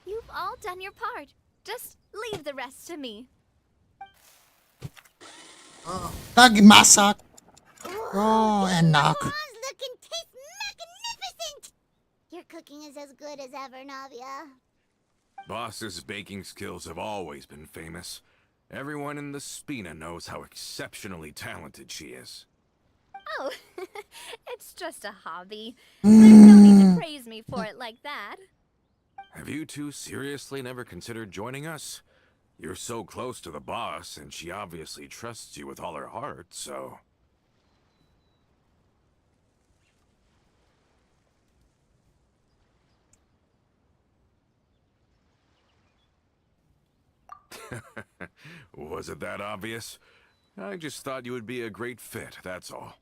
You've all done your part. Just leave the rest to me. Lagi masak. Oh, enak. Macarons look and taste magnificent! Your cooking is as good as ever, Navia. Boss's baking skills have always been famous. Everyone in the Spina knows how exceptionally talented she is. Oh, it's just a hobby. There's no need to praise me for it like that. Have you two seriously never considered joining us? You're so close to the boss, and she obviously trusts you with all her heart, so... Was it that obvious? I just thought you would be a great fit, that's all.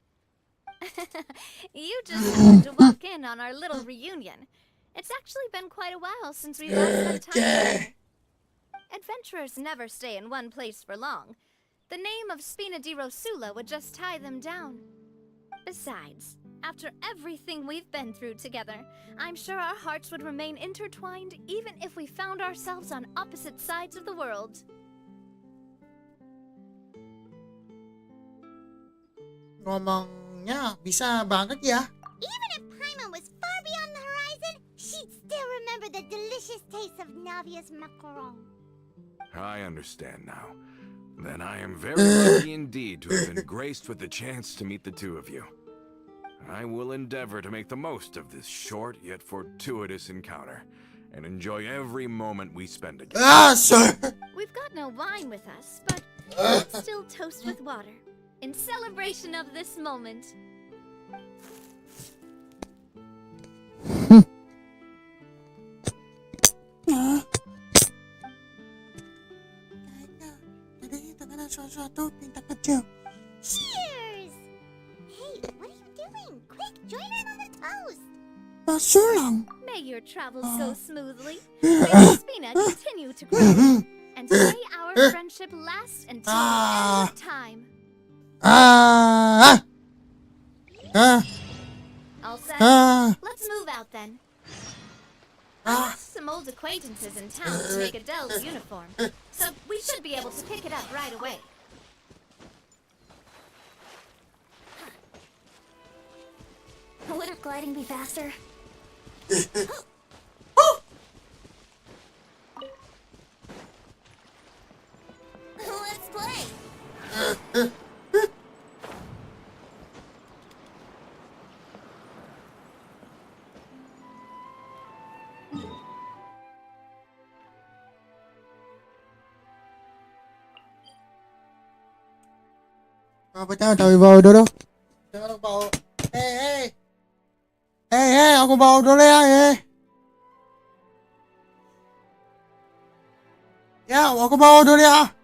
You just happened to walk in on our little reunion. It's actually been quite a while since we last spent time together. Adventurers never stay in one place for long. The name of Spina di Rosula would just tie them down. Besides, after everything we've been through together, I'm sure our hearts would remain intertwined even if we found ourselves on opposite sides of the world. Ngomongnya bisa banget ya. Even if Paimon was far beyond the horizon, she'd still remember the delicious taste of Navia's macaron. I understand now. Then I am very lucky indeed to have been graced with the chance to meet the two of you. I will endeavor to make the most of this short yet fortuitous encounter, and enjoy every moment we spend together. Ah, sir. We've got no wine with us, but let's still toast with water, in celebration of this moment. Suatu pinta kecil. Cheers! Hey, what are you doing? Quick, join in on the toast! Pasulang. May your travels go smoothly. May Spina continue to grow. And may our friendship last until the end of time. All set. Let's move out then. I have some old acquaintances in town to make Adele's uniform, so we should be able to pick it up right away. Wouldn't gliding be faster? Let's play! Apa tahu bawa dulu? Jangan bawa. Hey, aku bawa dulu ya. Ya, aku bawa dulu ya.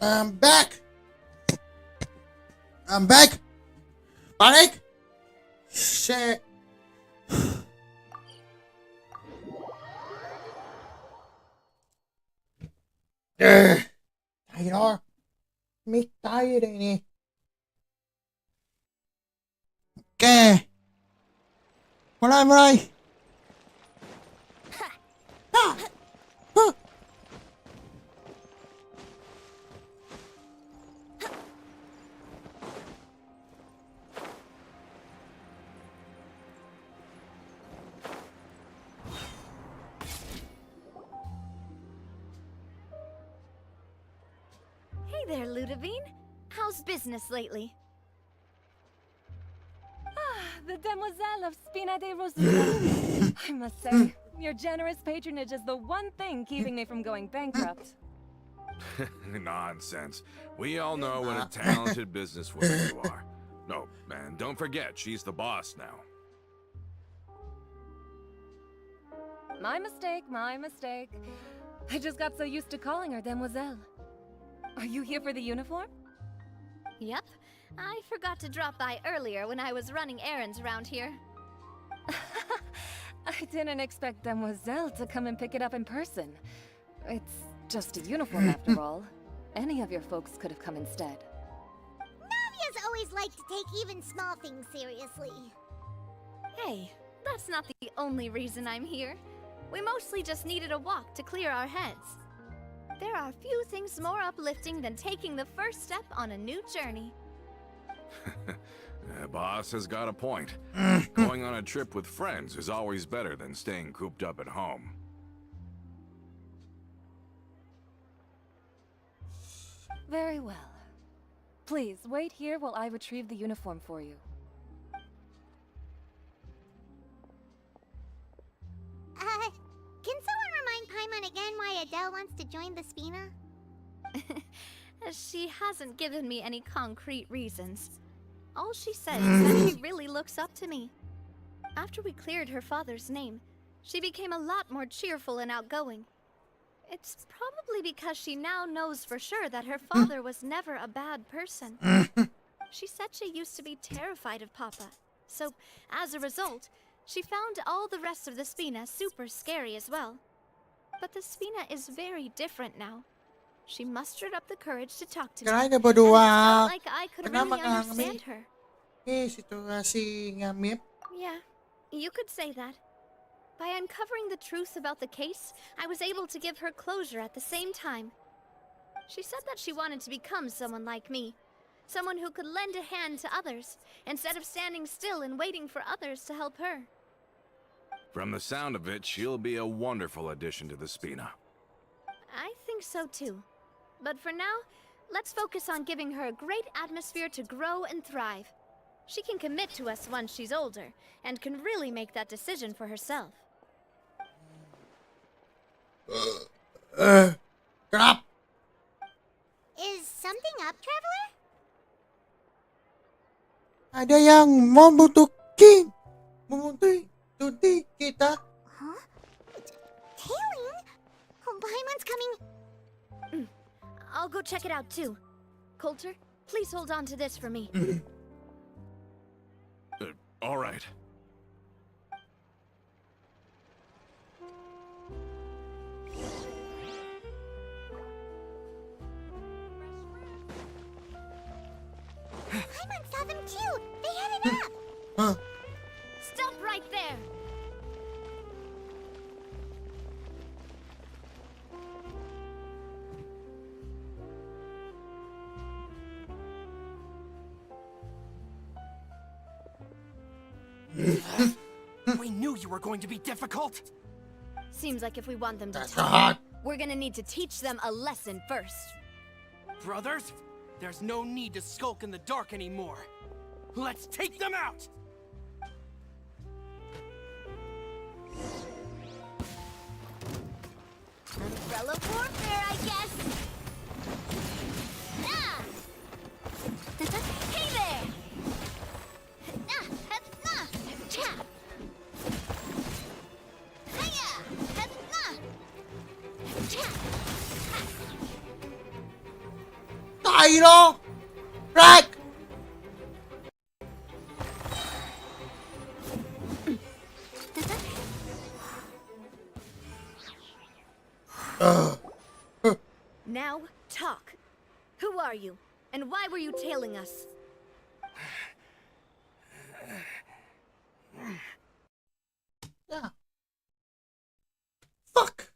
I'm back. I'm back. Panic. Shit. Tayo. May tayo rin eh. Okay. Mulai. Hey there, Ludovine. How's business lately? The demoiselle of Spina de Rosula. I must say, your generous patronage is the one thing keeping me from going bankrupt. Nonsense. We all know what a talented businesswoman you are. No, man, don't forget, she's the boss now. My mistake, my mistake. I just got so used to calling her demoiselle. Are you here for the uniform? Yep, I forgot to drop by earlier when I was running errands around here. I didn't expect Demoiselle to come and pick it up in person. It's just a uniform after all. Any of your folks could have come instead. Navia's always liked to take even small things seriously. Hey, that's not the only reason I'm here. We mostly just needed a walk to clear our heads. There are few things more uplifting than taking the first step on a new journey. Boss has got a point. Going on a trip with friends is always better than staying cooped up at home. Very well. Please, wait here while I retrieve the uniform for you. Can someone remind Paimon again why Adele wants to join the Spina? She hasn't given me any concrete reasons. All she said is that she really looks up to me. After we cleared her father's name, she became a lot more cheerful and outgoing. It's probably because she now knows for sure that her father was never a bad person. She said she used to be terrified of Papa, so as a result, she found all the rest of the Spina super scary as well. But the Spina is very different now. She mustered up the courage to talk to me, Kirain na and ba it dua? felt like I could Kenapa really nga understand her. si ngamip. Yeah, you could say that. By uncovering the truth about the case, I was able to give her closure at the same time. She said that she wanted to become someone like me. Someone who could lend a hand to others, instead of standing still and waiting for others to help her. From the sound of it, she'll be a wonderful addition to the Spina. I think so too. But for now, let's focus on giving her a great atmosphere to grow and thrive. She can commit to us once she's older, and can really make that decision for herself. Crap! Is something up, Traveler? Ada yang membutuhkan membutuhkan kita. Huh? Tailing? Oh, Paimon's coming. I'll go check it out too. Coulter, please hold on to this for me. All right. Paimon saw them too. They headed up. Huh? Stop right there! We knew you were going to be difficult. Seems like if we want them to That's talk, hot. we're gonna need to teach them a lesson first. Brothers, there's no need to skulk in the dark anymore. Let's take them out! Umbrella warfare, I guess. Ah! Hey there! Ah, nah, cha! Hiya! Nah, cha! Tayo! Right! Now, talk. Who are you? And why were you tailing us? Yeah. Fuck!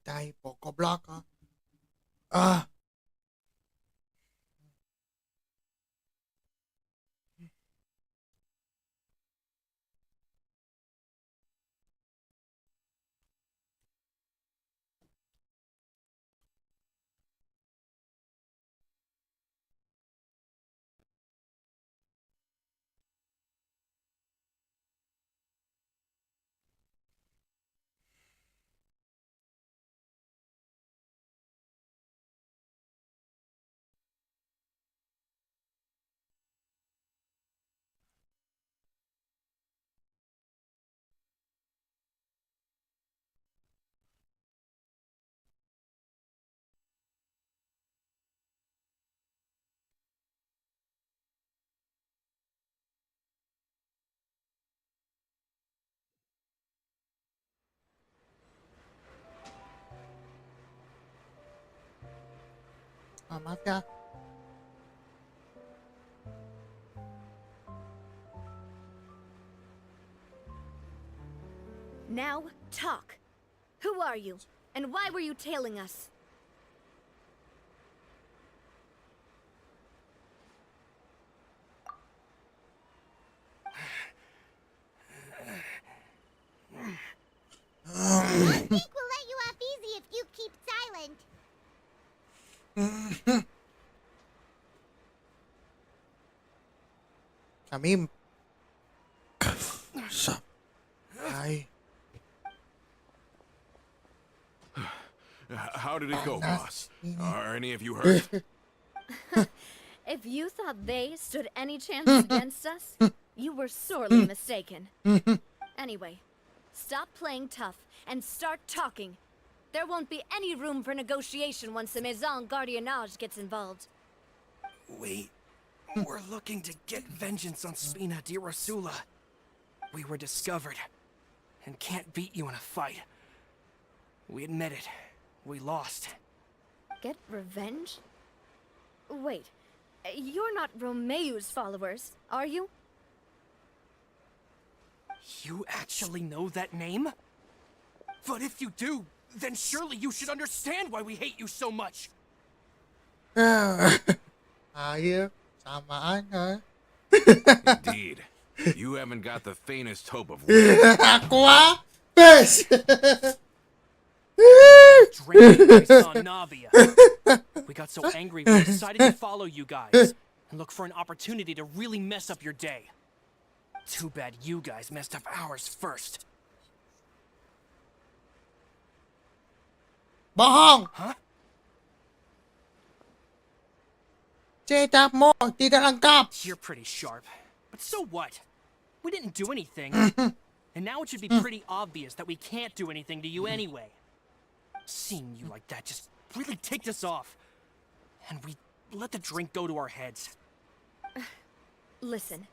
Tay, Poco Block, ah. Mafia. Now, talk. Who are you? And why were you tailing us? I think we'll let you off easy if you keep silent. Kami Sup? Hi. How did it go, boss? Are any of you hurt? If you thought they stood any chance against us, you were sorely mistaken. Anyway, stop playing tough and start talking. There won't be any room for negotiation once the Maison Gardiennage gets involved. We're looking to get vengeance on Spina di Rosula. We were discovered and can't beat you in a fight. We admit it. We lost. Get revenge? Wait, you're not Romeu's followers, are you? You actually know that name? But if you do, then surely you should understand why we hate you so much. Ayah, samaan ha. Indeed. You haven't got the faintest hope of winning. Ako ah? Bes! Drinking we saw Navia. We got so angry we decided to follow you guys and look for an opportunity to really mess up your day. Too bad you guys messed up ours first. Bohong! Huh? Cetap mo, tidak lengkap. You're pretty sharp. But so what? We didn't do anything. And now it should be pretty obvious that we can't do anything to you anyway. Seeing you like that just really ticked us off. And we let the drink go to our heads. Listen,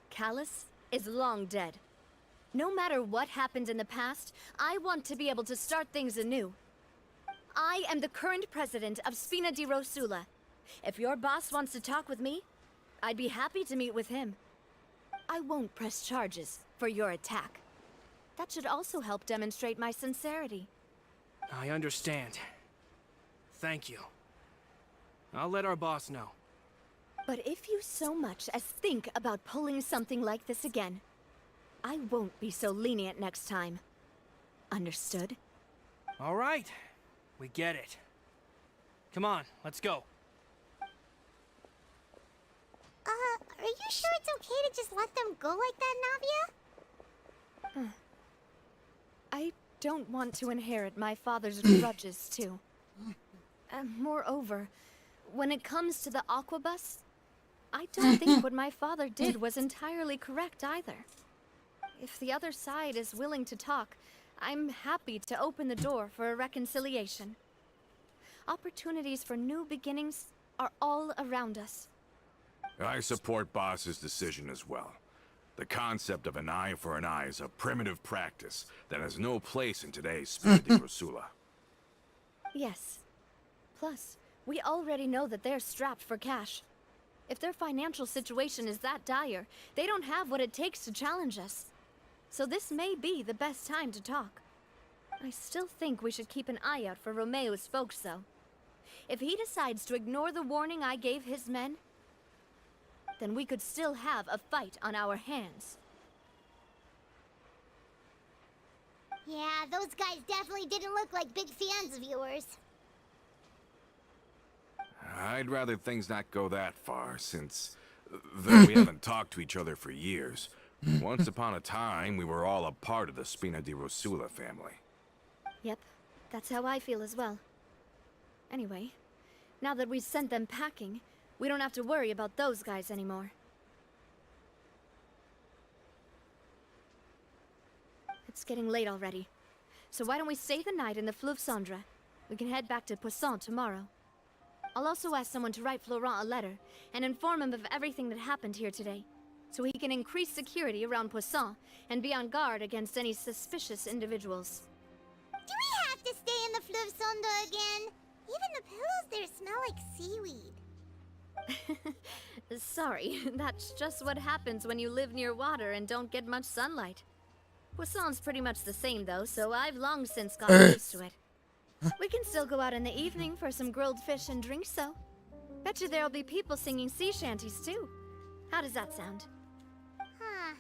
Callus is long dead. No matter what happened in the past, I want to be able to start things anew. I am the current president of Spina di Rosula. If your boss wants to talk with me, I'd be happy to meet with him. I won't press charges for your attack. That should also help demonstrate my sincerity. I understand. Thank you. I'll let our boss know. But if you so much as think about pulling something like this again, I won't be so lenient next time. Understood? All right. We get it. Come on, let's go. Are you sure it's okay to just let them go like that, Navia? I don't want to inherit my father's grudges, too. Moreover, when it comes to the aquabus, I don't think what my father did was entirely correct either. If the other side is willing to talk, I'm happy to open the door for a reconciliation. Opportunities for new beginnings are all around us. I support Boss's decision as well. The concept of an eye for an eye is a primitive practice that has no place in today's Spina di Rosula. Yes. Plus, we already know that they're strapped for cash. If their financial situation is that dire, they don't have what it takes to challenge us. So this may be the best time to talk. I still think we should keep an eye out for Romeo's folks, though. If he decides to ignore the warning I gave his men, then we could still have a fight on our hands. Yeah, those guys definitely didn't look like big fans of yours. I'd rather things not go that far, since though we haven't talked to each other for years, once upon a time we were all a part of the Spina di Rosula family. Yep, that's how I feel as well. Anyway, now that we've sent them packing, we don't have to worry about those guys anymore. It's getting late already, so why don't we stay the night in the Fleuve Cendre? We can head back to Poisson tomorrow. I'll also ask someone to write Florent a letter and inform him of everything that happened here today, so he can increase security around Poisson and be on guard against any suspicious individuals. Do we have to stay in the Fleuve Cendre again? Even the pillows there smell like seaweed. Sorry, that's just what happens when you live near water and don't get much sunlight. Poisson's pretty much the same though, so I've long since gotten used to it. We can still go out in the evening for some grilled fish and drinks though. Bet you there'll be people singing sea shanties too. How does that sound? Huh.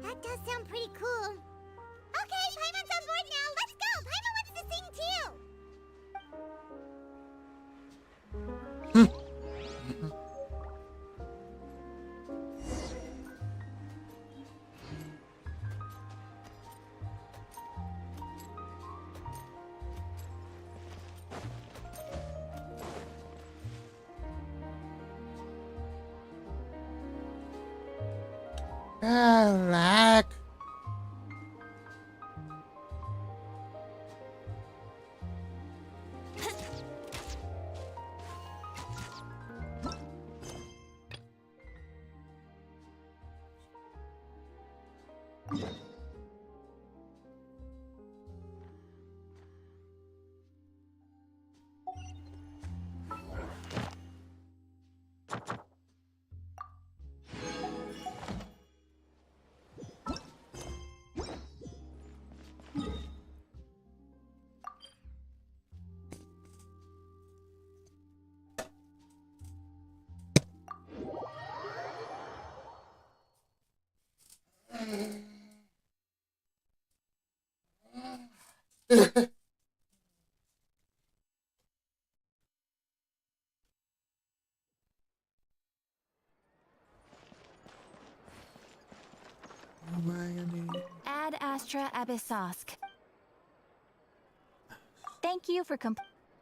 That does sound pretty cool. Okay, Paimon's on board now. Let's go! Paimon wants to sing too! Lag. Ad Astra Abyssosk. Thank you for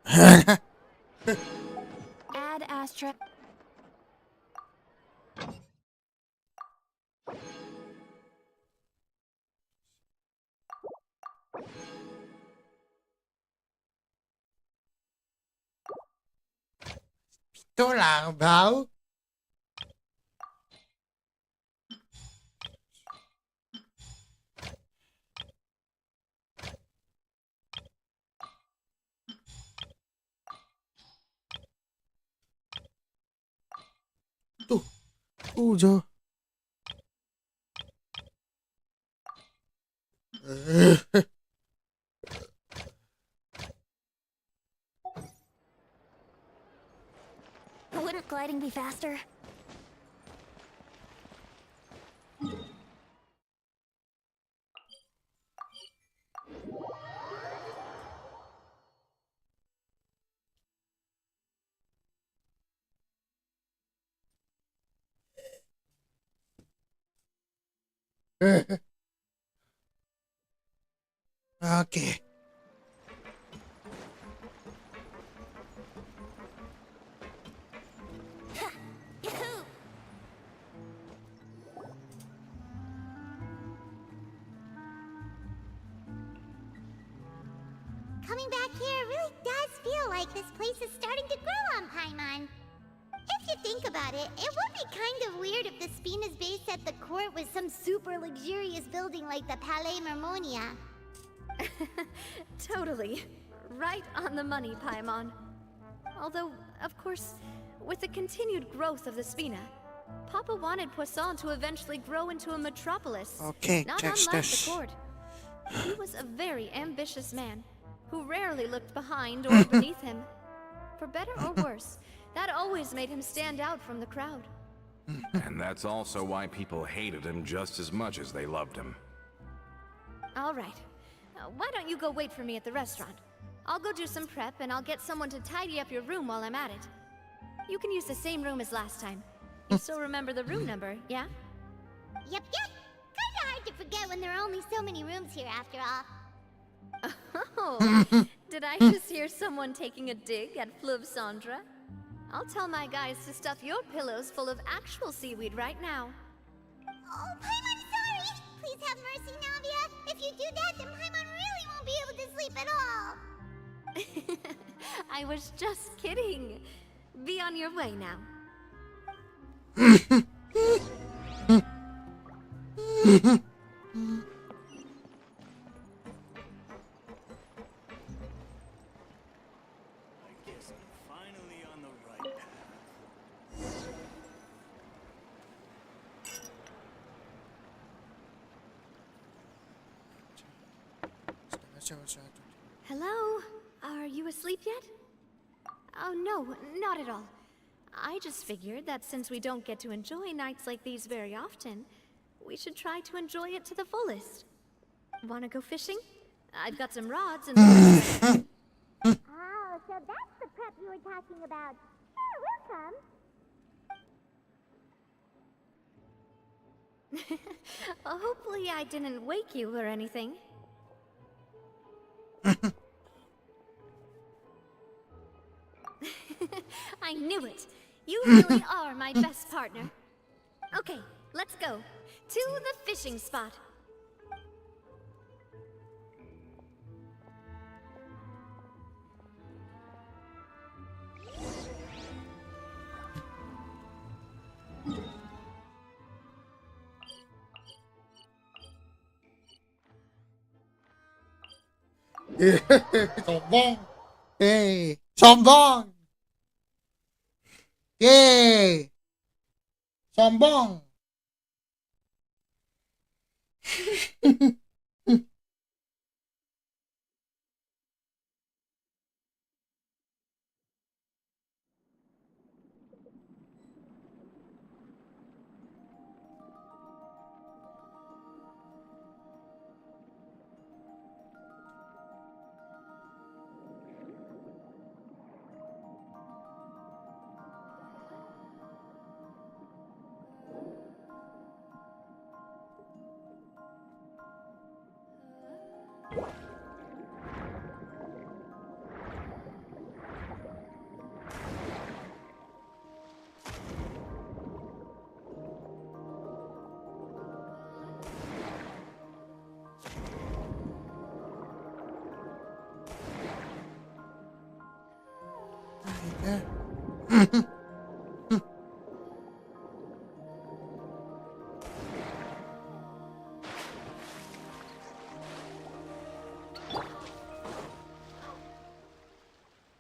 Ad Astra. Ito lang, bro. Ujo. any faster? Okay. Coming back here really does feel like this place is starting to grow on Paimon. If you think about it, it would be kind of weird if the Spina's base at the court was some super luxurious building like the Palais Mermonia. Totally. Right on the money, Paimon. Although, of course, with the continued growth of the Spina, Papa wanted Poisson to eventually grow into a metropolis. Okay, not catch unlike this. the court. He was a very ambitious man, who rarely looked behind or beneath him. For better or worse, that always made him stand out from the crowd. And that's also why people hated him just as much as they loved him. All right. Why don't you go wait for me at the restaurant? I'll go do some prep, and I'll get someone to tidy up your room while I'm at it. You can use the same room as last time. You still remember the room number, yeah? Yep. Kinda hard to forget when there are only so many rooms here after all. Oh, did I just hear someone taking a dig at Fleuve Sandra? I'll tell my guys to stuff your pillows full of actual seaweed right now. Oh, Paimon, sorry! Please have mercy, Navia. If you do that, then Paimon really won't be able to sleep at all. I was just kidding. Be on your way now. Hello? Are you asleep yet? Oh, no, not at all. I just figured that since we don't get to enjoy nights like these very often, we should try to enjoy it to the fullest. Wanna go fishing? I've got some rods and... Oh, so that's the prep you were talking about. Sure, we'll come. Hopefully I didn't wake you or anything. I knew it. You really are my best partner. Okay, let's go. To the fishing spot. Sombong. Yay. Sombong. Yay. Sombong.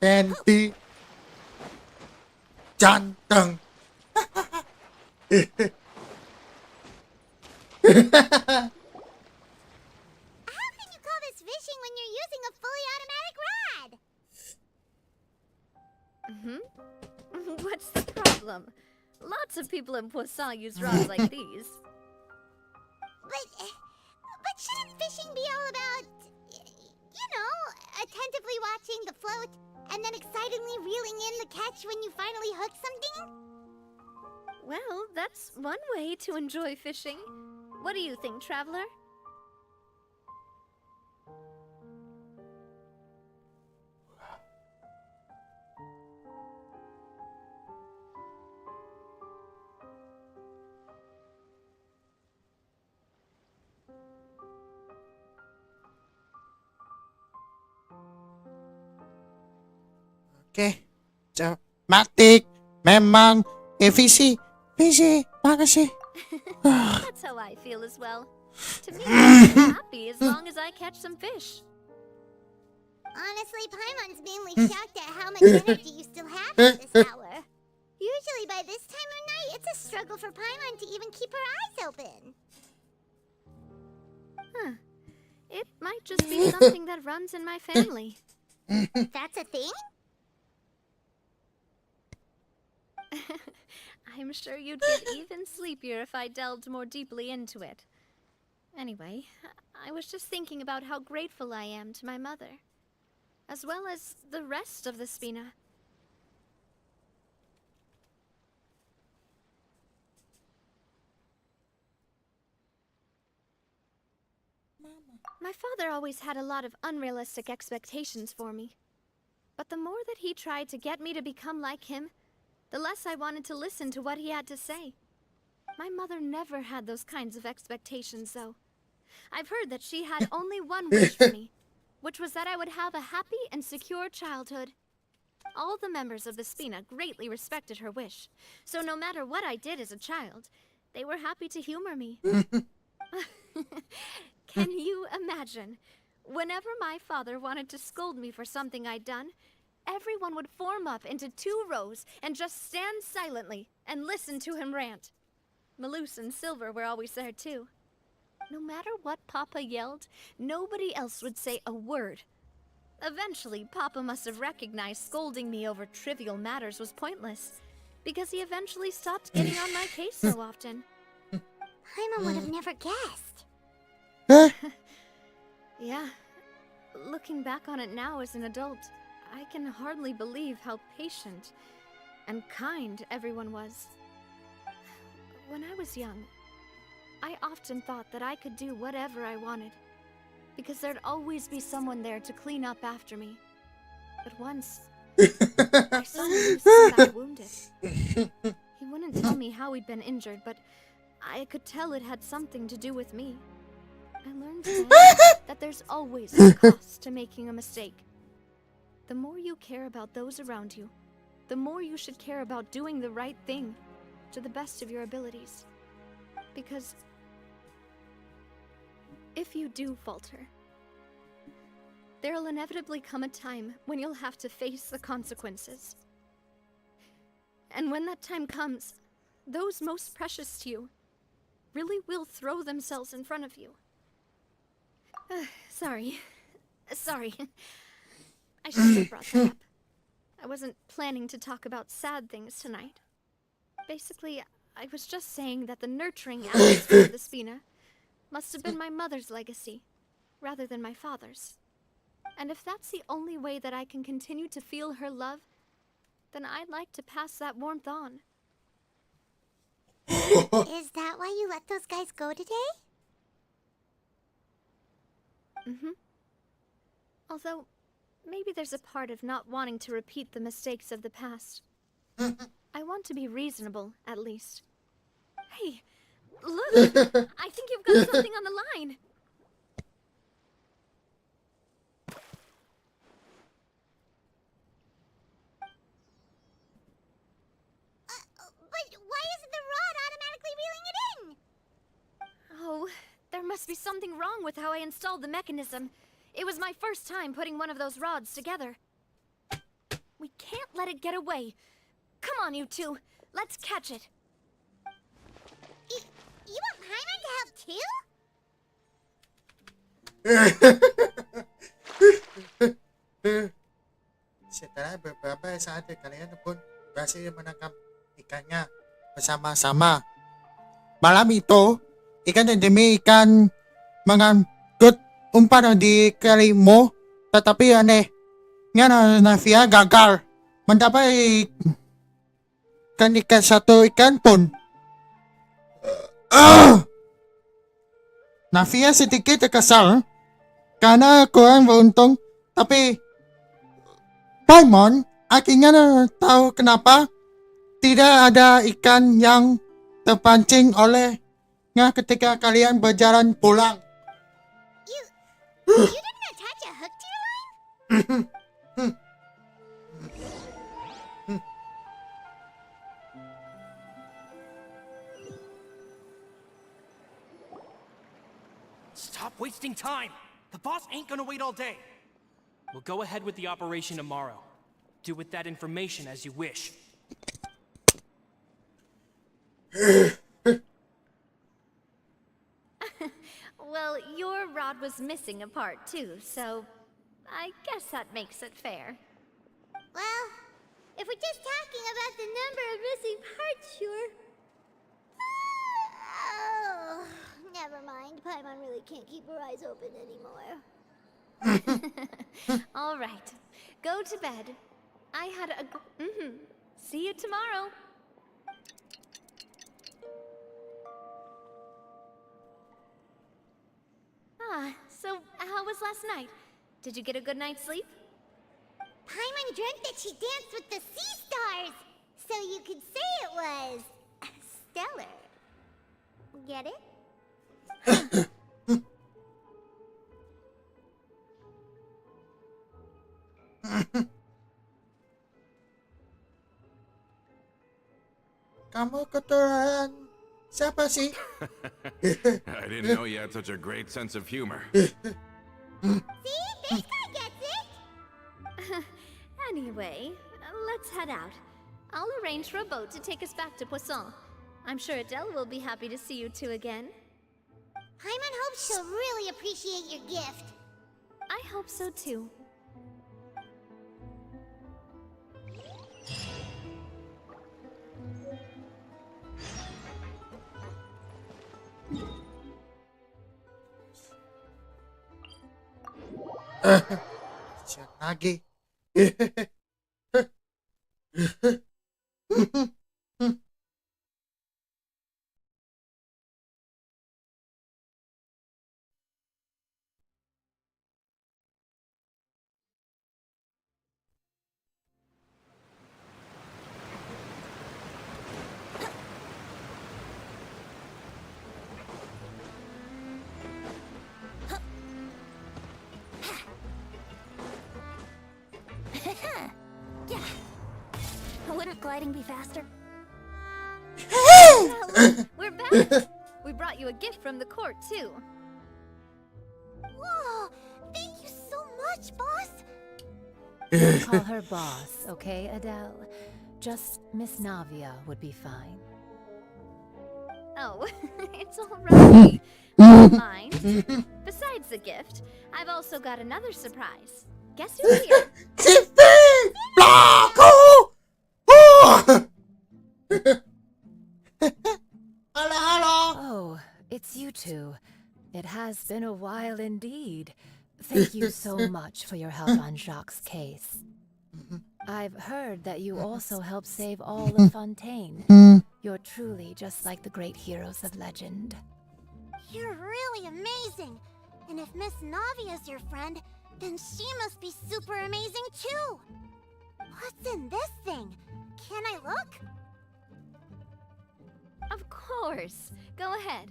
Panty Janteng. How can you call this fishing when you're using a fully automatic rod? What's the problem? Lots of people in Poisson use rods like these. But shouldn't fishing be all about, attentively watching the float and then excitedly reeling in the catch when you finally hook something? Well, that's one way to enjoy fishing. What do you think, Traveler? Oke. Matik. Memang. Visi. Makasih. That's how I feel as well. To me, I'm happy as long as I catch some fish. Honestly, Paimon's mainly shocked at how much energy you still have at this hour. Usually by this time of night, it's a struggle for Paimon to even keep her eyes open. Huh. It might just be something that runs in my family. That's a thing? I'm sure you'd get even sleepier if I delved more deeply into it. Anyway, I was just thinking about how grateful I am to my mother, as well as the rest of the Spina. My father always had a lot of unrealistic expectations for me. But the more that he tried to get me to become like him, the less I wanted to listen to what he had to say. My mother never had those kinds of expectations, though. I've heard that she had only one wish for me, which was that I would have a happy and secure childhood. All the members of the Spina greatly respected her wish, so no matter what I did as a child, they were happy to humor me. Can you imagine? Whenever my father wanted to scold me for something I'd done, everyone would form up into 2 rows and just stand silently and listen to him rant. Malus and Silver were always there too. No matter what Papa yelled, nobody else would say a word. Eventually, Papa must have recognized scolding me over trivial matters was pointless, because he eventually stopped getting on my case so often. Paimon would have never guessed. Yeah. Looking back on it now as an adult, I can hardly believe how patient and kind everyone was. When I was young, I often thought that I could do whatever I wanted, because there'd always be someone there to clean up after me. But once, I saw Malus come back wounded. He wouldn't tell me how he'd been injured, but I could tell it had something to do with me. I learned then that there's always a cost to making a mistake. The more you care about those around you, the more you should care about doing the right thing to the best of your abilities. Because if you do falter, there'll inevitably come a time when you'll have to face the consequences. And when that time comes, those most precious to you really will throw themselves in front of you. Sorry. I shouldn't have brought that up. I wasn't planning to talk about sad things tonight. Basically, I was just saying that the nurturing atmosphere of the Spina must have been my mother's legacy, rather than my father's. And if that's the only way that I can continue to feel her love, then I'd like to pass that warmth on. Is that why you let those guys go today? Although, maybe there's a part of not wanting to repeat the mistakes of the past. I want to be reasonable, at least. Hey, look! I think you've got something on the line! But why isn't the rod automatically reeling it in? Oh, there must be something wrong with how I installed the mechanism. It was my first time putting one of those rods together. We can't let it get away. Come on, you two. Let's catch it. You want Paimon to help too? Setelah beberapa saat kalian pun Kasi menangkap ikannya bersama-sama. Malam itu, ikan dan demi ikan mengangkut umpan di kalimu, tetapi anehnya Navia gagal mendapat ikan satu ikan pun. Navia sedikit kesal karena kurang beruntung, tapi Paimon akhirnya tahu kenapa tidak ada ikan yang terpancing olehnya ketika kalian berjalan pulang. You didn't attach a hook to your line? Stop wasting time! The boss ain't gonna wait all day. We'll go ahead with the operation tomorrow. Do with that information as you wish. Well, your rod was missing a part too, so I guess that makes it fair. Well, if we're just talking about the number of missing parts, sure. Oh, never mind. Paimon really can't keep her eyes open anymore. All right, go to bed. I had a... See you tomorrow. So how was last night? Did you get a good night's sleep? Paimon dreamt that she danced with the sea stars, so you could say it was stellar. Get it? Kamu keturunan siapa sih? I didn't know you had such a great sense of humor. See? This guy gets it! Anyway, let's head out. I'll arrange for a boat to take us back to Poisson. I'm sure Adele will be happy to see you two again. Paimon hopes she'll really appreciate your gift. I hope so too. Siap lagi. Wouldn't gliding be faster? Well, we're back. We brought you a gift from the court too. Whoa! Thank you so much, boss! Call her boss, okay, Adele? Just Miss Navia would be fine. Oh, it's all right. Never mind. Besides the gift, I've also got another surprise. Guess who's here? Oh, it's you two. It has been a while indeed. Thank you so much for your help on Jacques' case. I've heard that you also helped save all of Fontaine. You're truly just like the great heroes of legend. You're really amazing! And if Miss Navia's your friend, then she must be super amazing too! What's in this thing? Can I look? Of course. Go ahead.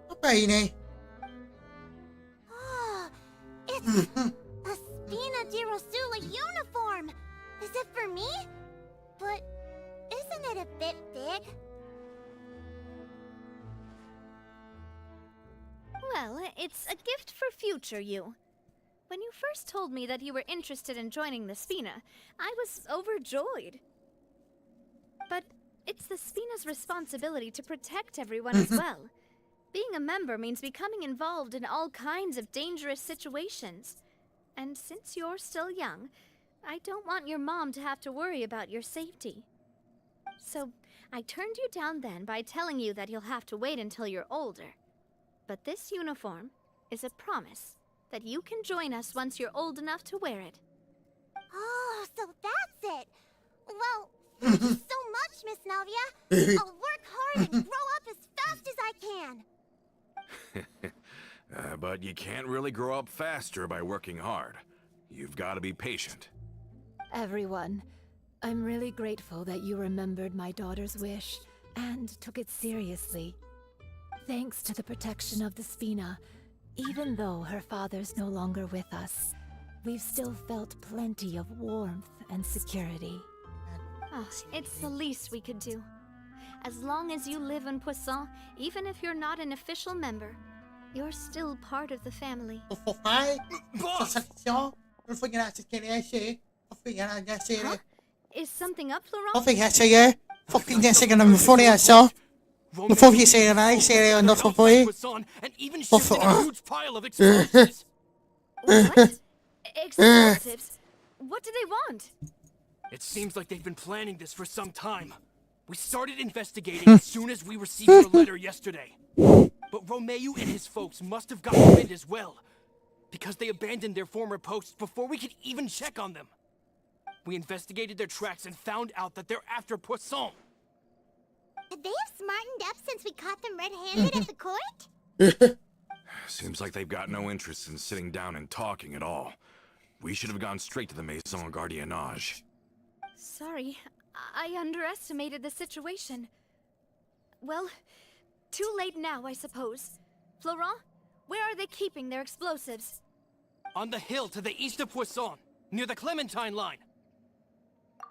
Apa ini? Oh, it's a Spina di Rosula uniform! Is it for me? But isn't it a bit big? Well, it's a gift for future you. When you first told me that you were interested in joining the Spina, I was overjoyed. But it's the Spina's responsibility to protect everyone as well. Being a member means becoming involved in all kinds of dangerous situations. And since you're still young, I don't want your mom to have to worry about your safety. So, I turned you down then by telling you that you'll have to wait until you're older. But this uniform is a promise that you can join us once you're old enough to wear it. Oh, so that's it. Well, thank you so much, Miss Navia. I'll work hard and grow up as fast as I can. But you can't really grow up faster by working hard. You've got to be patient. Everyone, I'm really grateful that you remembered my daughter's wish and took it seriously. Thanks to the protection of the Spina, even though her father's no longer with us, we've still felt plenty of warmth and security. Oh, it's the least we could do. As long as you live in Poisson, even if you're not an official member, you're still part of the family. Boss! Huh? Is something up, Laurent? Hvorfor jeg siger? Fucking jeg sikkert når får det her så. Hvorfor vi siger nej, siger jeg når for And even shipped in a huge pile of explosives. What? Explosives? What do they want? It seems like they've been planning this for some time. We started investigating as soon as we received your letter yesterday. But Romeu and his folks must have gotten wind as well, because they abandoned their former posts before we could even check on them. We investigated their tracks and found out that they're after Poisson. They have smartened up since we caught them red-handed at the court? Seems like they've got no interest in sitting down and talking at all. We should have gone straight to the Maison Gardiennage. Sorry, I underestimated the situation. Well, too late now, I suppose. Florent, where are they keeping their explosives? On the hill to the east of Poisson, near the Clementine line.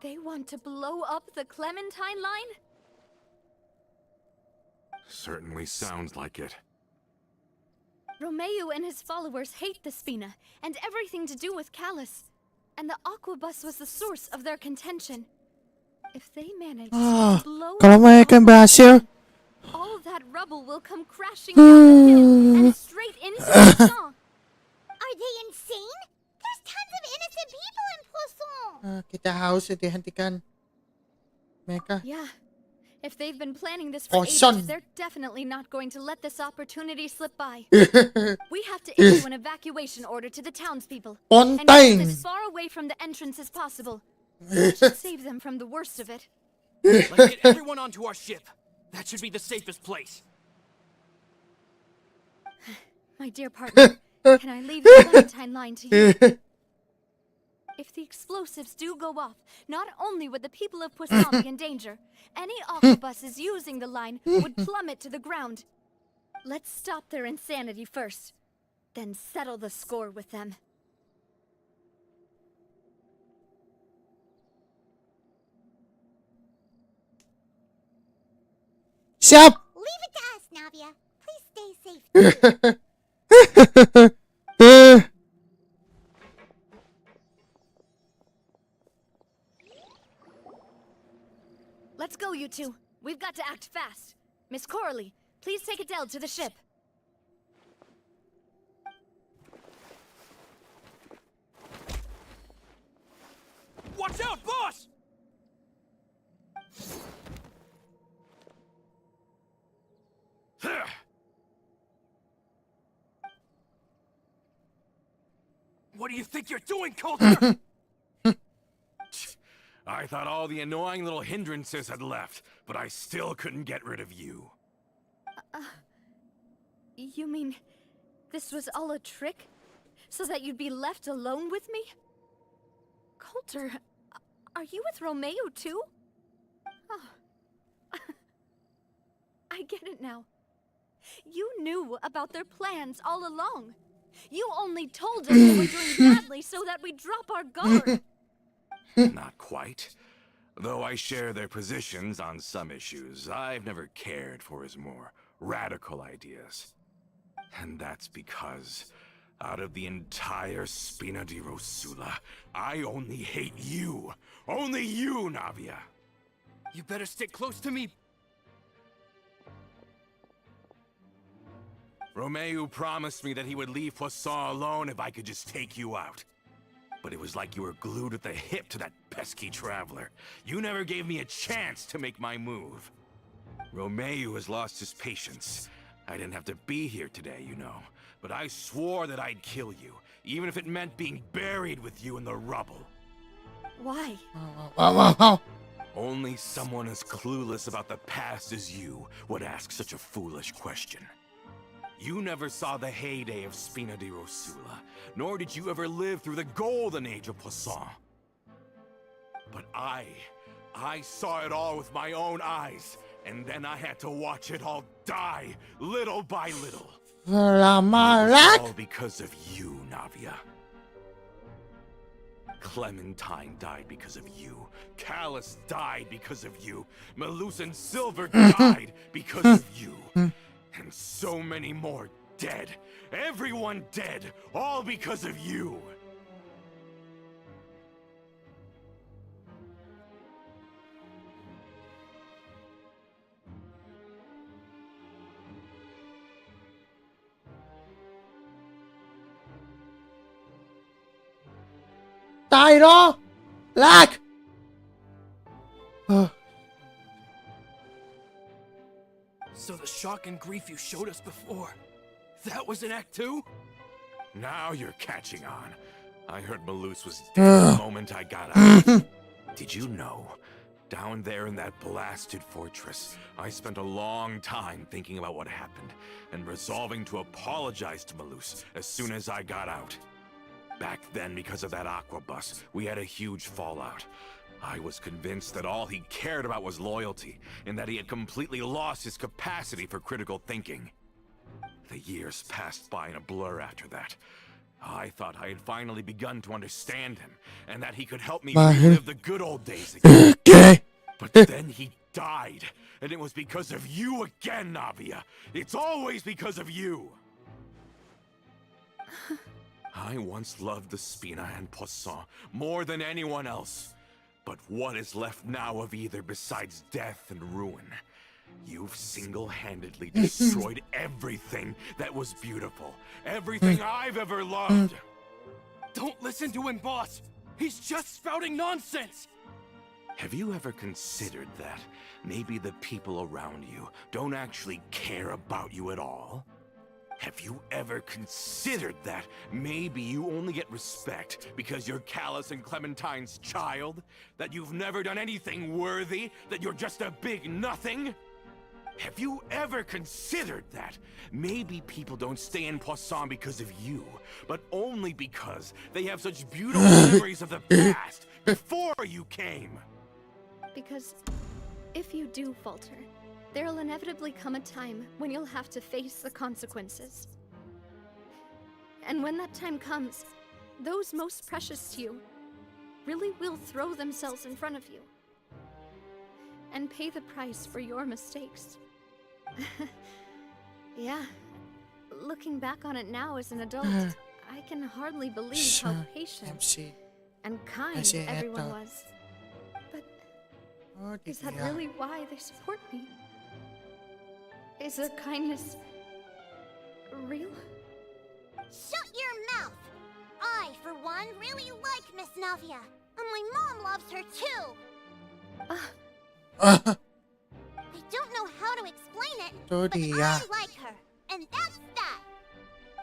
They want to blow up the Clementine line? Certainly sounds like it. Romeu and his followers hate the Spina, and everything to do with Callus. And the Aquabus was the source of their contention. If they manage to blow Kalau mereka berhasil, all that rubble will come crashing down the hill and straight into Poisson. Are they insane? There's tons of innocent people in Poisson. kita harus dihentikan mereka. Yeah. If they've been planning this for ages, they're definitely not going to let this opportunity slip by. We have to issue an evacuation order to the townspeople and get as far away from the entrance as possible. That should save them from the worst of it. Let's get everyone onto our ship. That should be the safest place. My dear partner, can I leave the Clementine line to you? If the explosives do go off, not only would the people of Poisson be in danger, any Aquabuses using the line would plummet to the ground. Let's stop their insanity first, then settle the score with them. Siap. Leave it to us, Navia. Please stay safe. Let's go, you two. We've got to act fast. Miss Coralie, please take Adele to the ship. Watch out, boss! What do you think you're doing, Coulter? I thought all the annoying little hindrances had left, but I still couldn't get rid of you. You mean this was all a trick? So that you'd be left alone with me? Coulter, are you with Romeu too? Oh. I get it now. You knew about their plans all along. You only told us they were doing badly so that we'd drop our guard. Not quite. Though I share their positions on some issues, I've never cared for his more radical ideas. And that's because, out of the entire Spina di Rosula, I only hate you. Only you, Navia. You better stick close to me. Romeu promised me that he would leave Poisson alone if I could just take you out. But it was like you were glued at the hip to that pesky traveler. You never gave me a chance to make my move. Romeu has lost his patience. I didn't have to be here today, you know. But I swore that I'd kill you, even if it meant being buried with you in the rubble. Why? Only someone as clueless about the past as you would ask such a foolish question. You never saw the heyday of Spina di Rosula, nor did you ever live through the golden age of Poisson. But I saw it all with my own eyes, and then I had to watch it all die, little by little. It was all because of you, Navia. Clementine died because of you. Callus died because of you. Malus and Silver died because of you. And so many more dead. Everyone dead. All because of you. Die đó. Lag. So the shock and grief you showed us before, that was in Act 2? Now you're catching on. I heard Malus was dead the moment I got out. Did you know? Down there in that blasted fortress, I spent a long time thinking about what happened and resolving to apologize to Malus as soon as I got out. Back then, because of that aqua bus, we had a huge fallout. I was convinced that all he cared about was loyalty, and that he had completely lost his capacity for critical thinking. The years passed by in a blur after that. I thought I had finally begun to understand him, and that he could help me relive the good old days again. But then he died, and it was because of you again, Navia. It's always because of you. I once loved the Spina and Poisson more than anyone else. But what is left now of either besides death and ruin? You've single-handedly destroyed everything that was beautiful. Everything I've ever loved. Don't listen to him, boss! He's just spouting nonsense! Have you ever considered that maybe the people around you don't actually care about you at all? Have you ever considered that maybe you only get respect because you're Callus and Clementine's child? That you've never done anything worthy? That you're just a big nothing? Have you ever considered that maybe people don't stay in Poisson because of you, but only because they have such beautiful memories of the past before you came? Because if you do falter, there'll inevitably come a time when you'll have to face the consequences. And when that time comes, those most precious to you really will throw themselves in front of you and pay the price for your mistakes. Yeah, looking back on it now as an adult, I can hardly believe how patient and kind everyone was. But is that really why they support me? Is their kindness real? Shut your mouth! I, for one, really like Miss Navia. And my mom loves her too. I don't know how to explain it, but I like her. And that's that.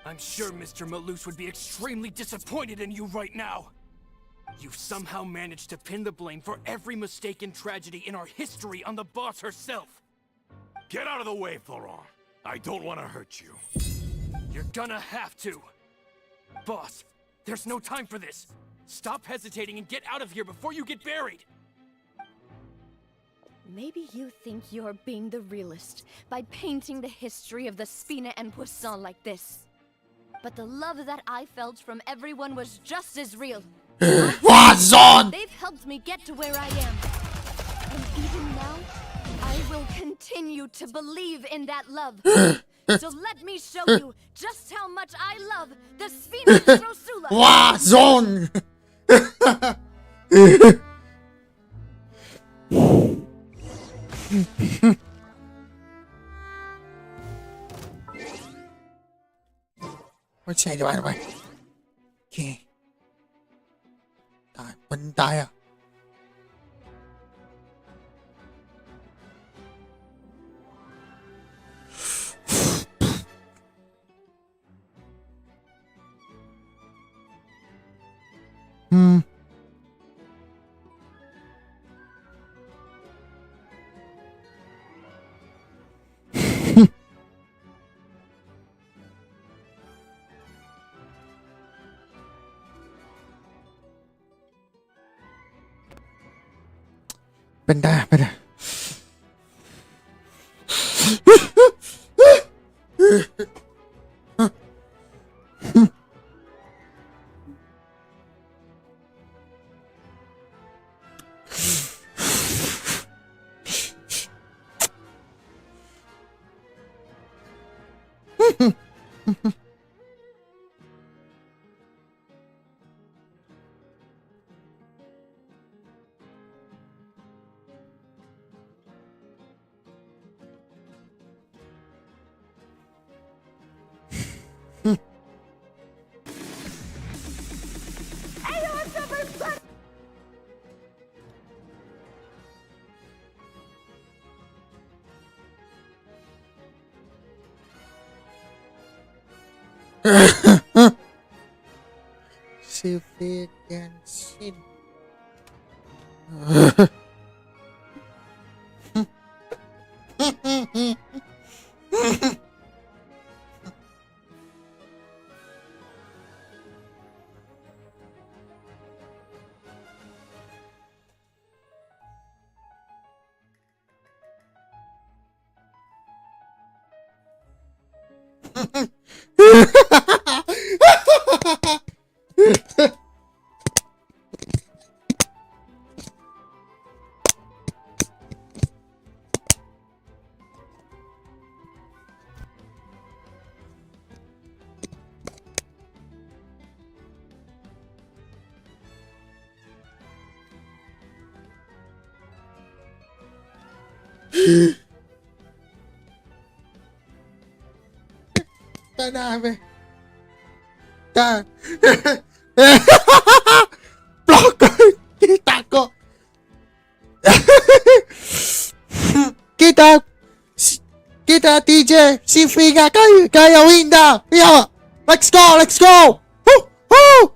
I'm sure Mr. Malus would be extremely disappointed in you right now. You've somehow managed to pin the blame for every mistake and tragedy in our history on the boss herself. Get out of the way, Florent. I don't want to hurt you. You're gonna have to. Boss, there's no time for this. Stop hesitating and get out of here before you get buried. Maybe you think you're being the realist by painting the history of the Spina and Poisson like this. But the love that I felt from everyone was just as real. What's on? They've helped me get to where I am. And even now, I will continue to believe in that love. So let me show you just how much I love the Spina di Rosula. What's on? What's that? Why? Okay. Bắn tay à? Benda. Sylvie Genshin. Taname. Ta. Block. Kita ko. Kita TJ. Si Figa kaya winda. Yeah. Let's go. Woo.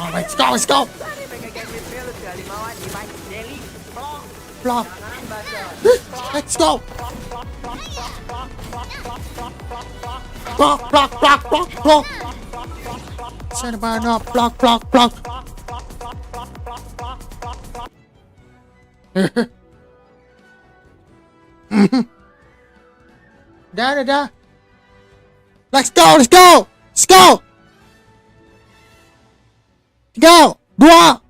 Da. Let's go. Block. Let's go. Block. Send a man up. Block. Da. Let's go. 3, 2, 3, 2, 1.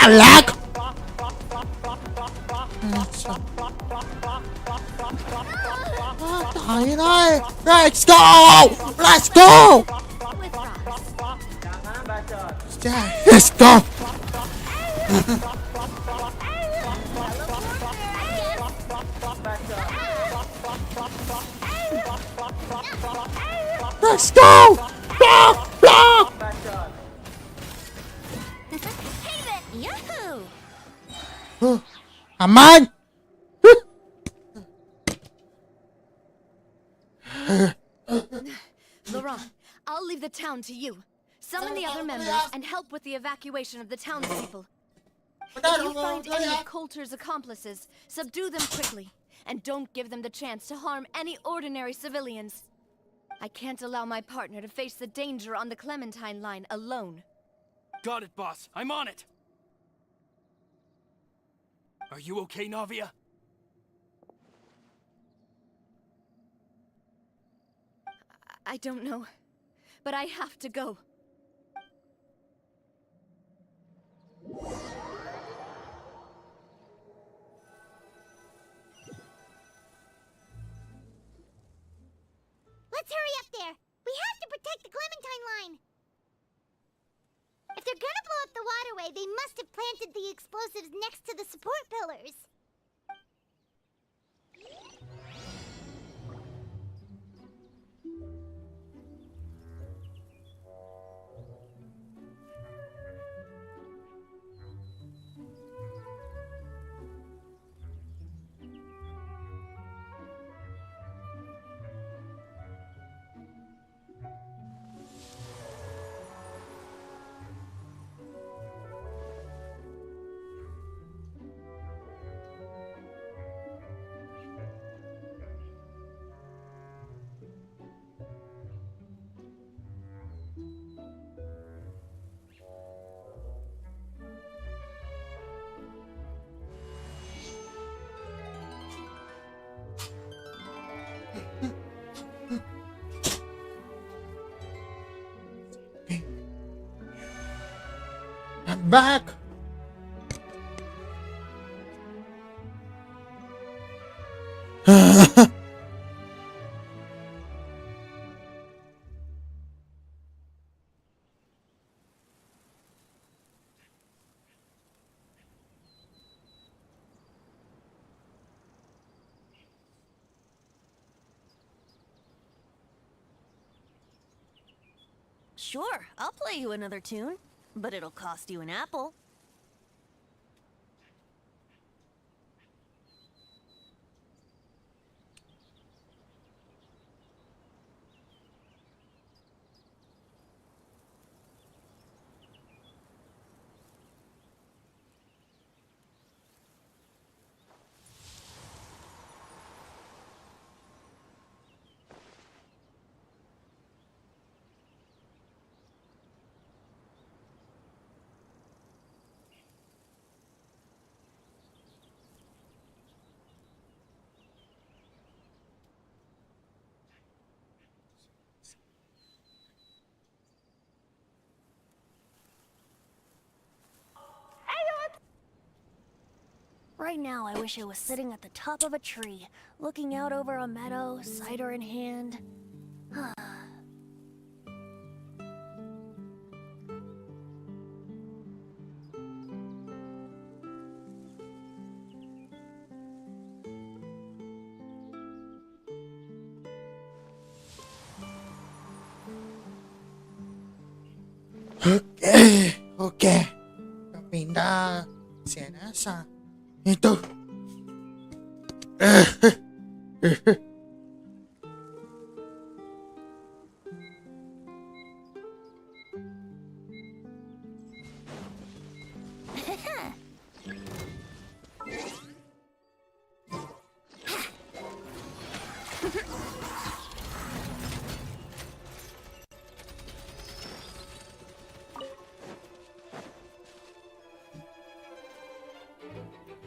Lag. Let's go. Let's go. Block. Yahoo! Aman. Laurent, I'll leave the town to you. Summon the other members and help with the evacuation of the townspeople. If you find any of Coulter's accomplices, subdue them quickly, and don't give them the chance to harm any ordinary civilians. I can't allow my partner to face the danger on the Clementine line alone. Got it, boss. I'm on it. Are you okay, Navia? I don't know, but I have to go. Let's hurry up there! We have to protect the Clementine line! If they're gonna blow up the waterway, they must have planted the explosives next to the support pillars. I'm back. Sure, I'll play you another tune, but it'll cost you an apple. Right now, I wish I was sitting at the top of a tree, looking out over a meadow, cider in hand. Oke. Kita pindah sana itu.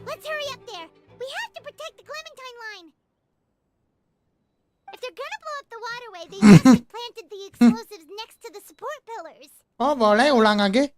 Let's hurry up there! We have to protect the Clementine line! If they're gonna blow up the waterway, they must have planted the explosives next to the support pillars. Oh, boleh ulang lagi?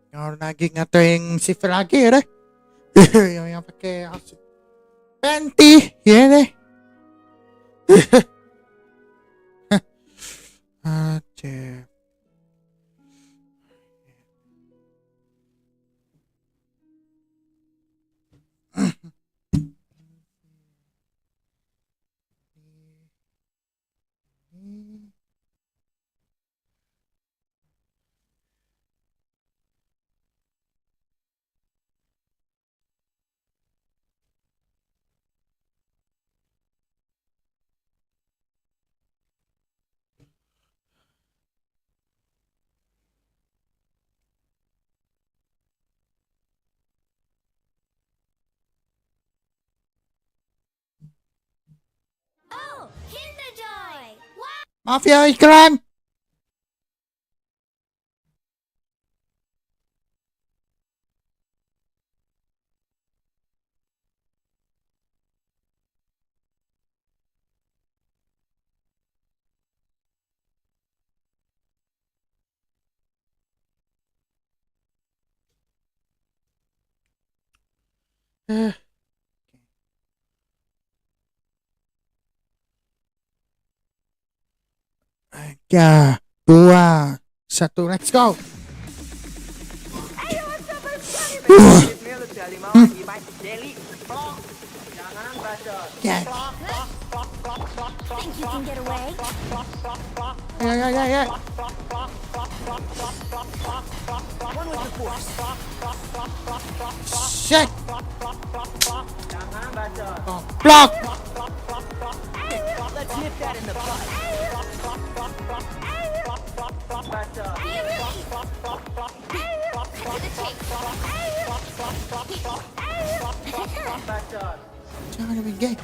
Yung naging ito yung si Froggy, eh. Yung pakai panty, yan eh. Aduh. Oh, Hindajoy! Wow! Mafia iklan. Tiga, dua, satu, let's go. Yeah. Think you can get away? Yeah. One with the force. Shit. Oh, block. Let's nip that in the bud. Be released. To the chase. Jangan main game.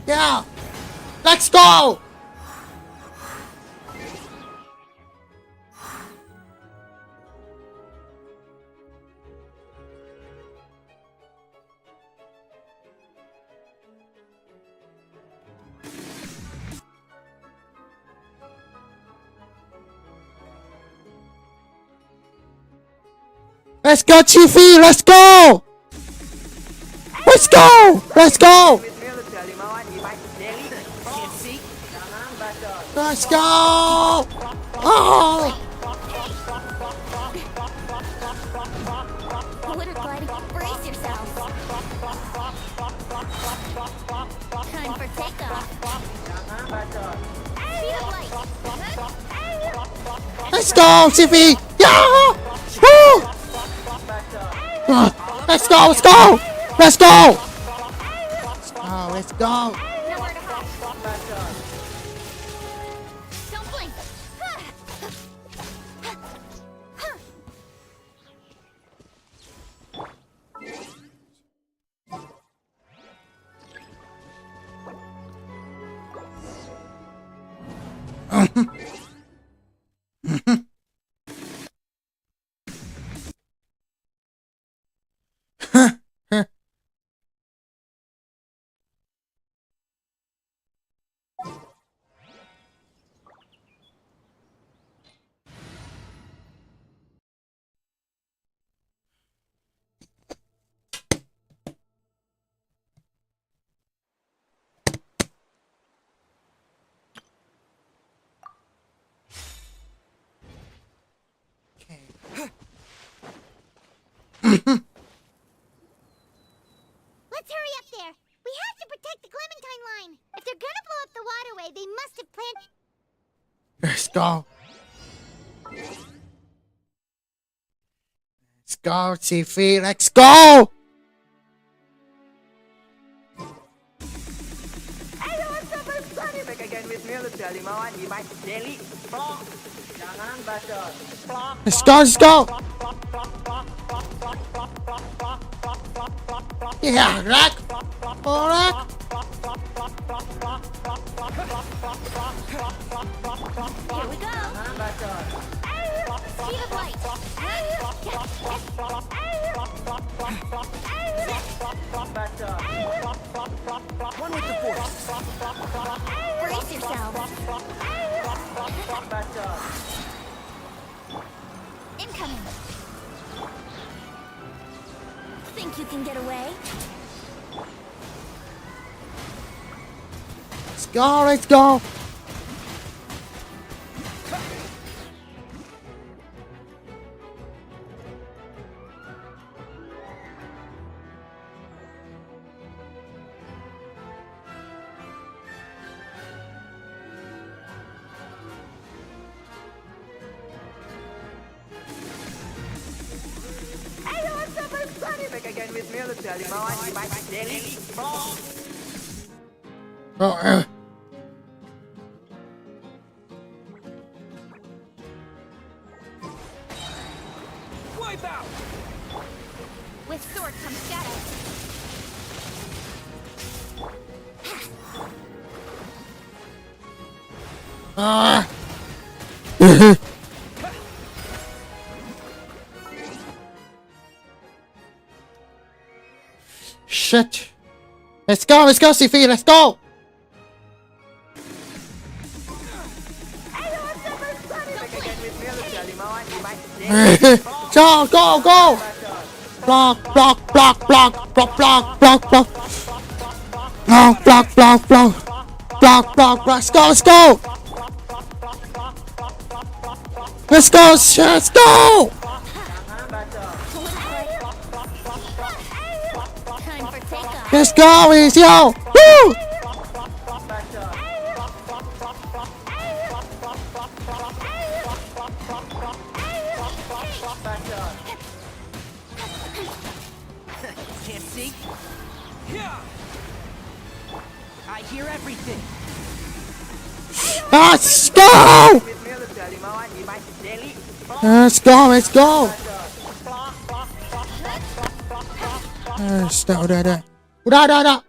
Yeah. Let's go. Let's go, Chiefy! Let's go! Let's go! Let's go! Let's go! Oh! Glitter gliding. Brace yourself. Time for takeoff. Speed of light. Let's go, Chiefy! Yeah! Woo! Let's go! Let's go! Let's go! Let's go! Nowhere to hide. Don't blink. Let's hurry up there. We have to protect the Clementine line. If they're gonna blow up the waterway, they must have planned. Let's go! Let's go, Chiefy! Let's go! Let's go, let's go! Yeah, rack! Oh, rack! Here we go. Speed of light. One with the force. Brace yourself. Think you can get away? Let's go, let's go. Oh, Wipe out! With sword comes shadow. ah. Shit. Let's go, Sifi, let's go. Go, go, go. Block, block, block, block, block, block, block, block. No, block, block, block. Block, block, block. Let's go, let's go. Let's go, let's go. Time for takeoff. Let's go, easy, yo. Woo. Can't see? Yeah! I hear everything. Let's go. Let's go, let's go. Udah. Udah.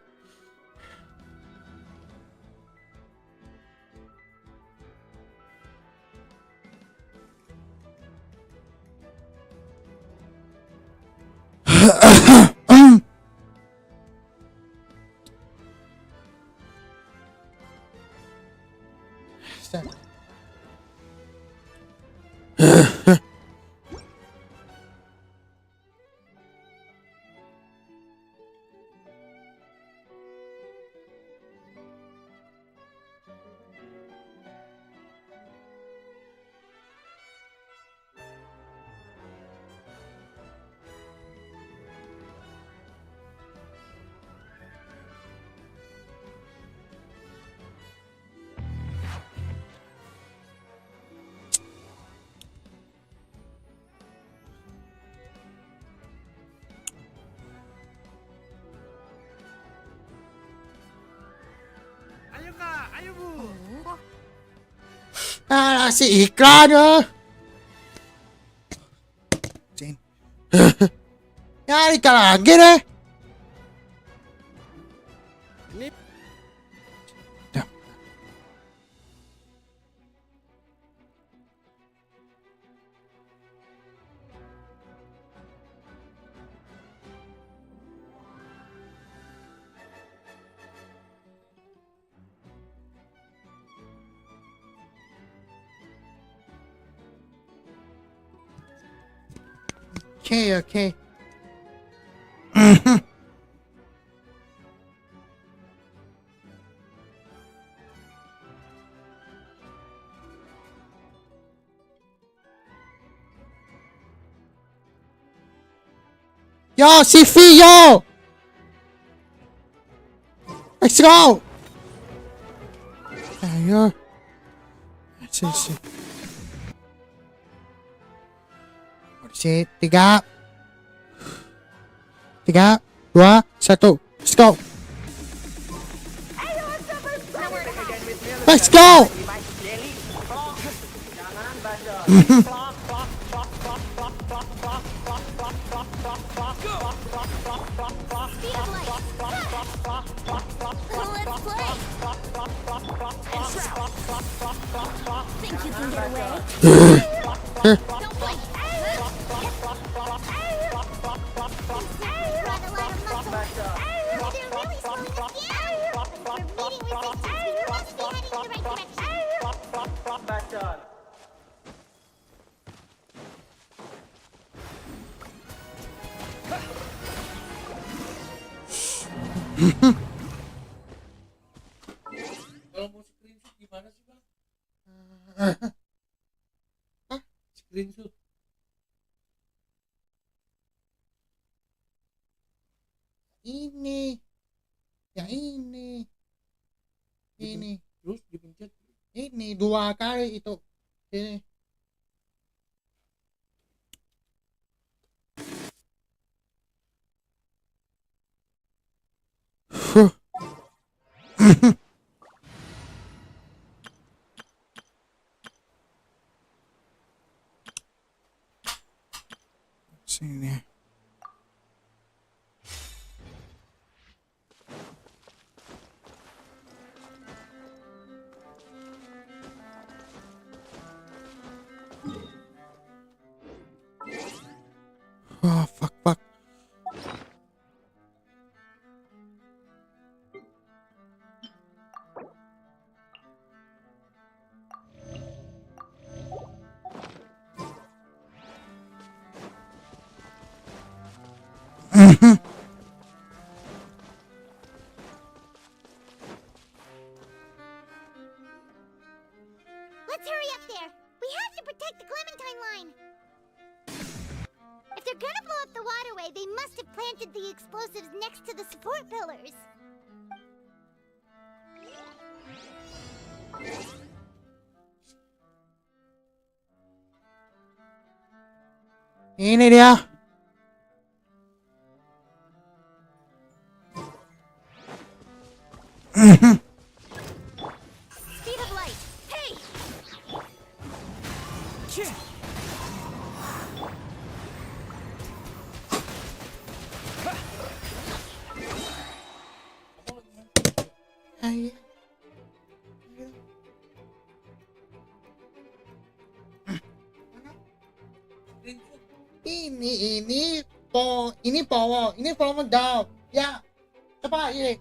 Ah, si iklan ya. Jin. Nyari lagi deh. Okay. Yo, Sifi, yo! Let's go! Ayo. Sini. Tiga, 2, 1, let's go. Let's go. Let's play. Think you can get away? Don't blink. Brought a lot of muscle. They're really slowing us down. But if we're meeting resistance, we must be heading in the right direction. Kalau mau screenshot gimana sih, Bang? Hah? Screenshot. Ini. Yang ini. Ini. Terus dipencet. Ini 2 kali itu. Ini. Sini. Oh, fuck. Let's hurry up there. We have to protect the Clementine line. If they're gonna blow up the waterway, they must have planted the explosives next to the support pillars. Ini dia. Speed of light. Hey! Ayo. Ini power, ini power down. Ya, cepat ini.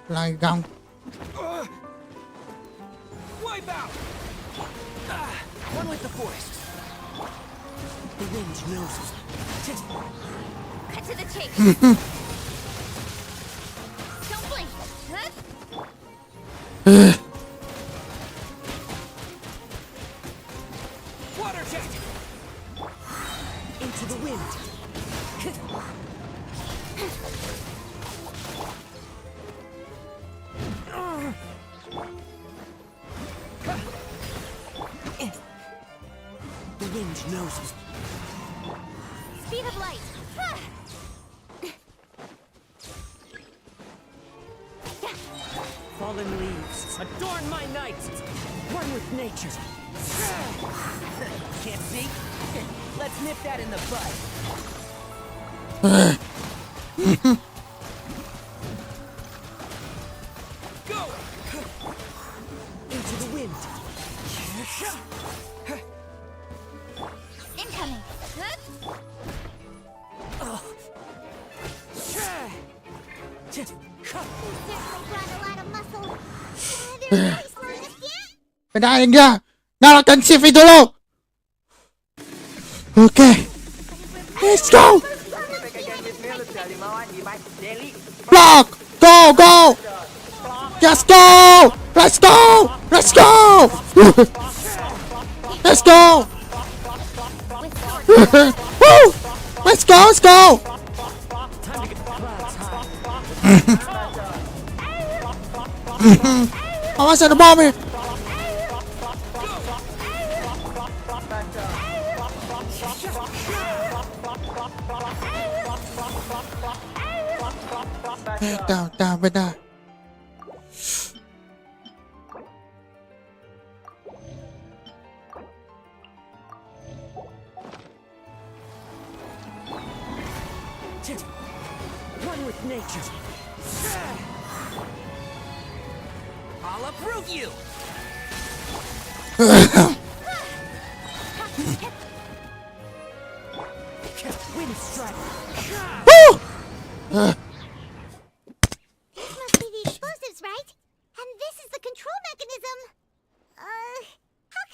Lại găng. Wipe out! One with the forest. The wind knows us. Cut to the chase. Don't blink. Huh? Water jet! Into the wind. The wind knows us. Speed of light. Fallen leaves, adorn my night. One with nature. Can't see? Let's nip that in the bud. Go! Into the wind. Incoming. Huh? They certainly brought a lot of muscle. They're really slowing us down. Pedahin dia. Nyalakan CV dulu. Oke. Let's go. Block. Go. Just go. Let's go. Let's go. Let's go. Woo. Let's go. Awas ada bom nih. Beda. One with nature. I'll approve you. Wind strike. Woo! These must be the explosives, right? And this is the control mechanism. How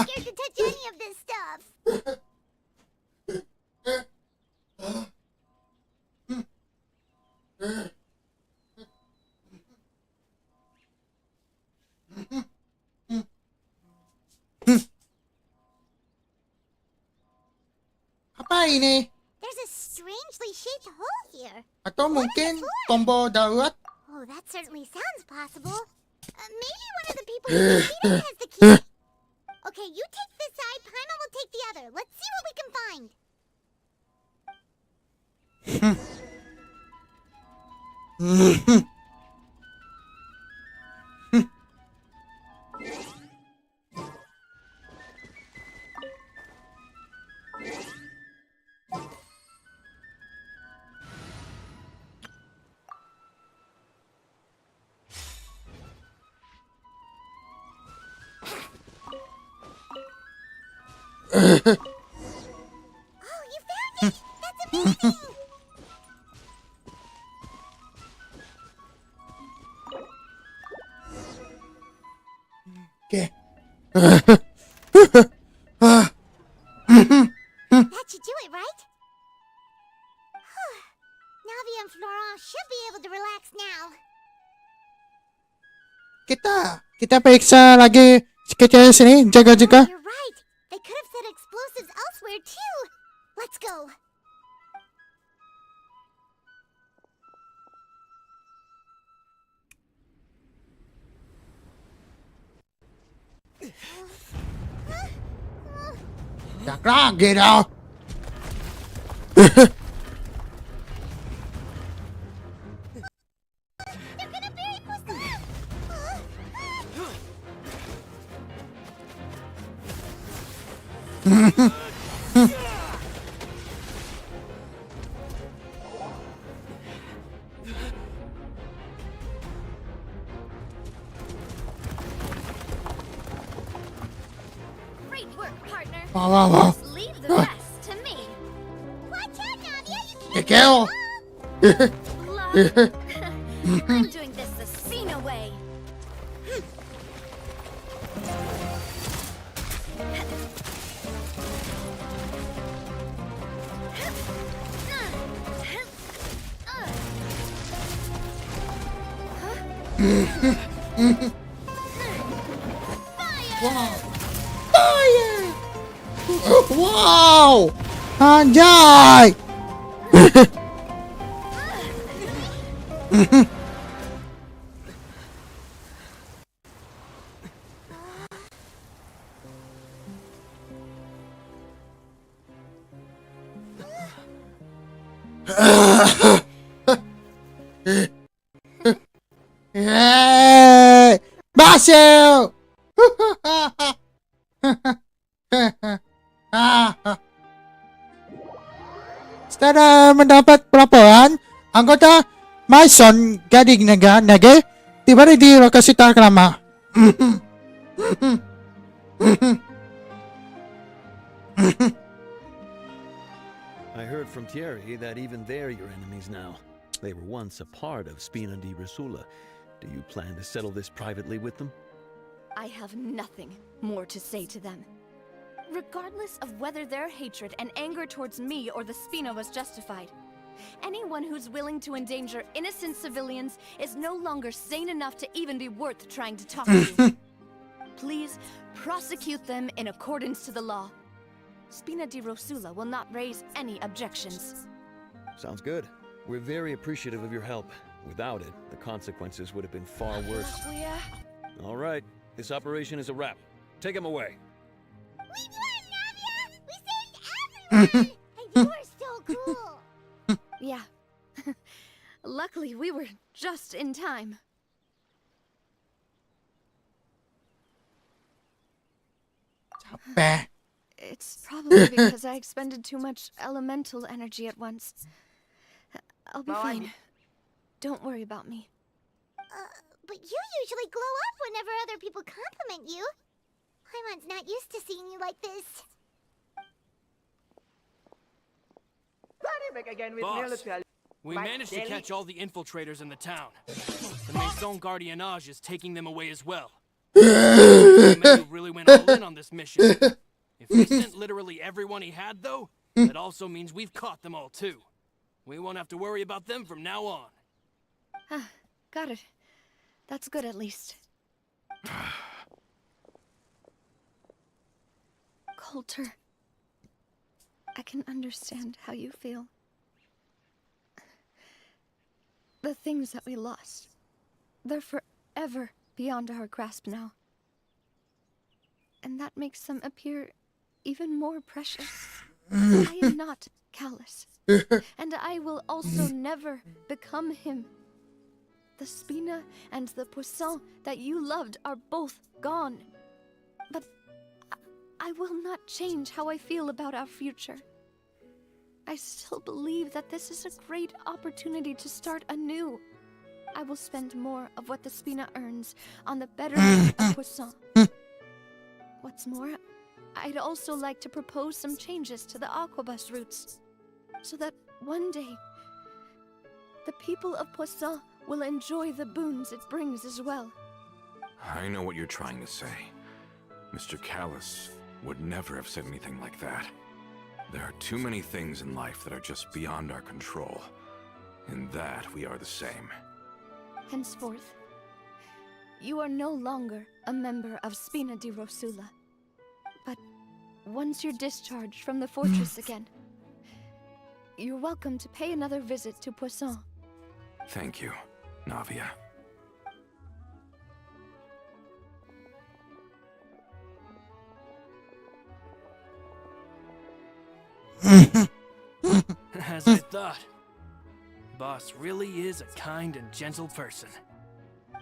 scared to touch any of this stuff. Apa ini? There's a strangely shaped hole here. Atau mungkin tombol darurat? Oh, that certainly sounds possible. Maybe one of the people in the Spina has the key. Okay, you take this side, Paimon will take the other. Let's see what we can find. Oh, you found it! That's amazing! Okay. That should do it, right? Navia and Florent should be able to relax now. Kita periksa lagi sekecil sini, jaga-jaga. You're right. They could have set explosives elsewhere too. Let's go. Jak lagi dah. They're gonna bury Poisson! Great work, partner. Wow. Just leave the rest to me. Watch out, Navia! You can't Kill. Bluff. I'm doing this the Spina way. Wow. Fire. Wow. Anjay. Yeay, berhasil. Setelah mendapat pelaporan, anggota Mason Gading Naga tiba di lokasi tak lama. I heard from Thierry that even they're your enemies now. They were once a part of Spina di Rosula. Do you plan to settle this privately with them? I have nothing more to say to them. Regardless of whether their hatred and anger towards me or the Spina was justified, anyone who's willing to endanger innocent civilians is no longer sane enough to even be worth trying to talk to. Please prosecute them in accordance to the law. Spina di Rosula will not raise any objections. Sounds good. We're very appreciative of your help. Without it, the consequences would have been far worse. All right, this operation is a wrap. Take him away. We won, Navia! We saved everyone! And you are so cool! Yeah. Luckily, we were just in time. Capek. It's probably because I expended too much elemental energy at once. I'll be fine. Don't worry about me. But you usually glow up whenever other people compliment you. Paimon's not used to seeing you like this. Boss, we managed to catch all the infiltrators in the town. The Maison Gardiennage is taking them away as well. Maybe really went all in on this mission. If he sent literally everyone he had, though, that also means we've caught them all too. We won't have to worry about them from now on. Ah, got it. That's good at least. Coulter, I can understand how you feel. The things that we lost, they're forever beyond our grasp now. And that makes them appear even more precious. I am not callous, and I will also never become him. The Spina and the Poisson that you loved are both gone. But I will not change how I feel about our future. I still believe that this is a great opportunity to start anew. I will spend more of what the Spina earns on the betterment of Poisson. What's more, I'd also like to propose some changes to the Aquabus routes, so that one day, the people of Poisson will enjoy the boons it brings as well. I know what you're trying to say. Mr. Callus would never have said anything like that. There are too many things in life that are just beyond our control. In that, we are the same. Henceforth, you are no longer a member of Spina di Rosula. But once you're discharged from the fortress again, you're welcome to pay another visit to Poisson. Thank you, Navia. As I thought. Boss really is a kind and gentle person.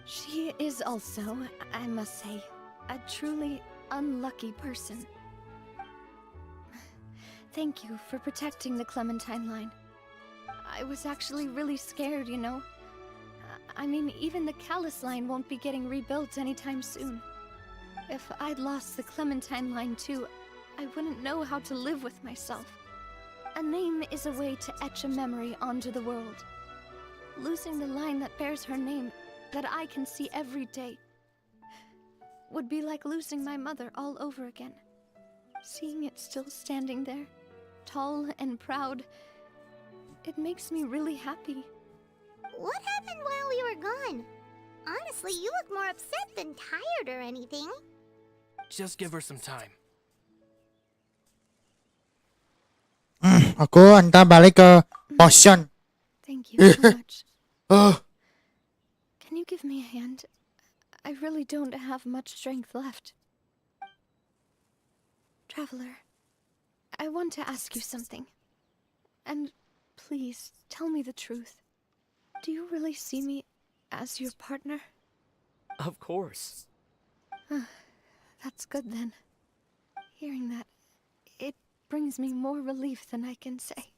She is also, I must say, a truly unlucky person. Thank you for protecting the Clementine line. I was actually really scared, you know. I mean, even the Callus line won't be getting rebuilt anytime soon. If I'd lost the Clementine line too, I wouldn't know how to live with myself. A name is a way to etch a memory onto the world. Losing the line that bears her name, that I can see every day, would be like losing my mother all over again. Seeing it still standing there, tall and proud, it makes me really happy. What happened while we were gone? Honestly, you look more upset than tired or anything. Just give her some time. Aku antar balik ke potion. Thank you so much. Oh. Can you give me a hand? I really don't have much strength left. Traveler, I want to ask you something. And please, tell me the truth. Do you really see me as your partner? Of course. That's good then. Hearing that, it brings me more relief than I can say.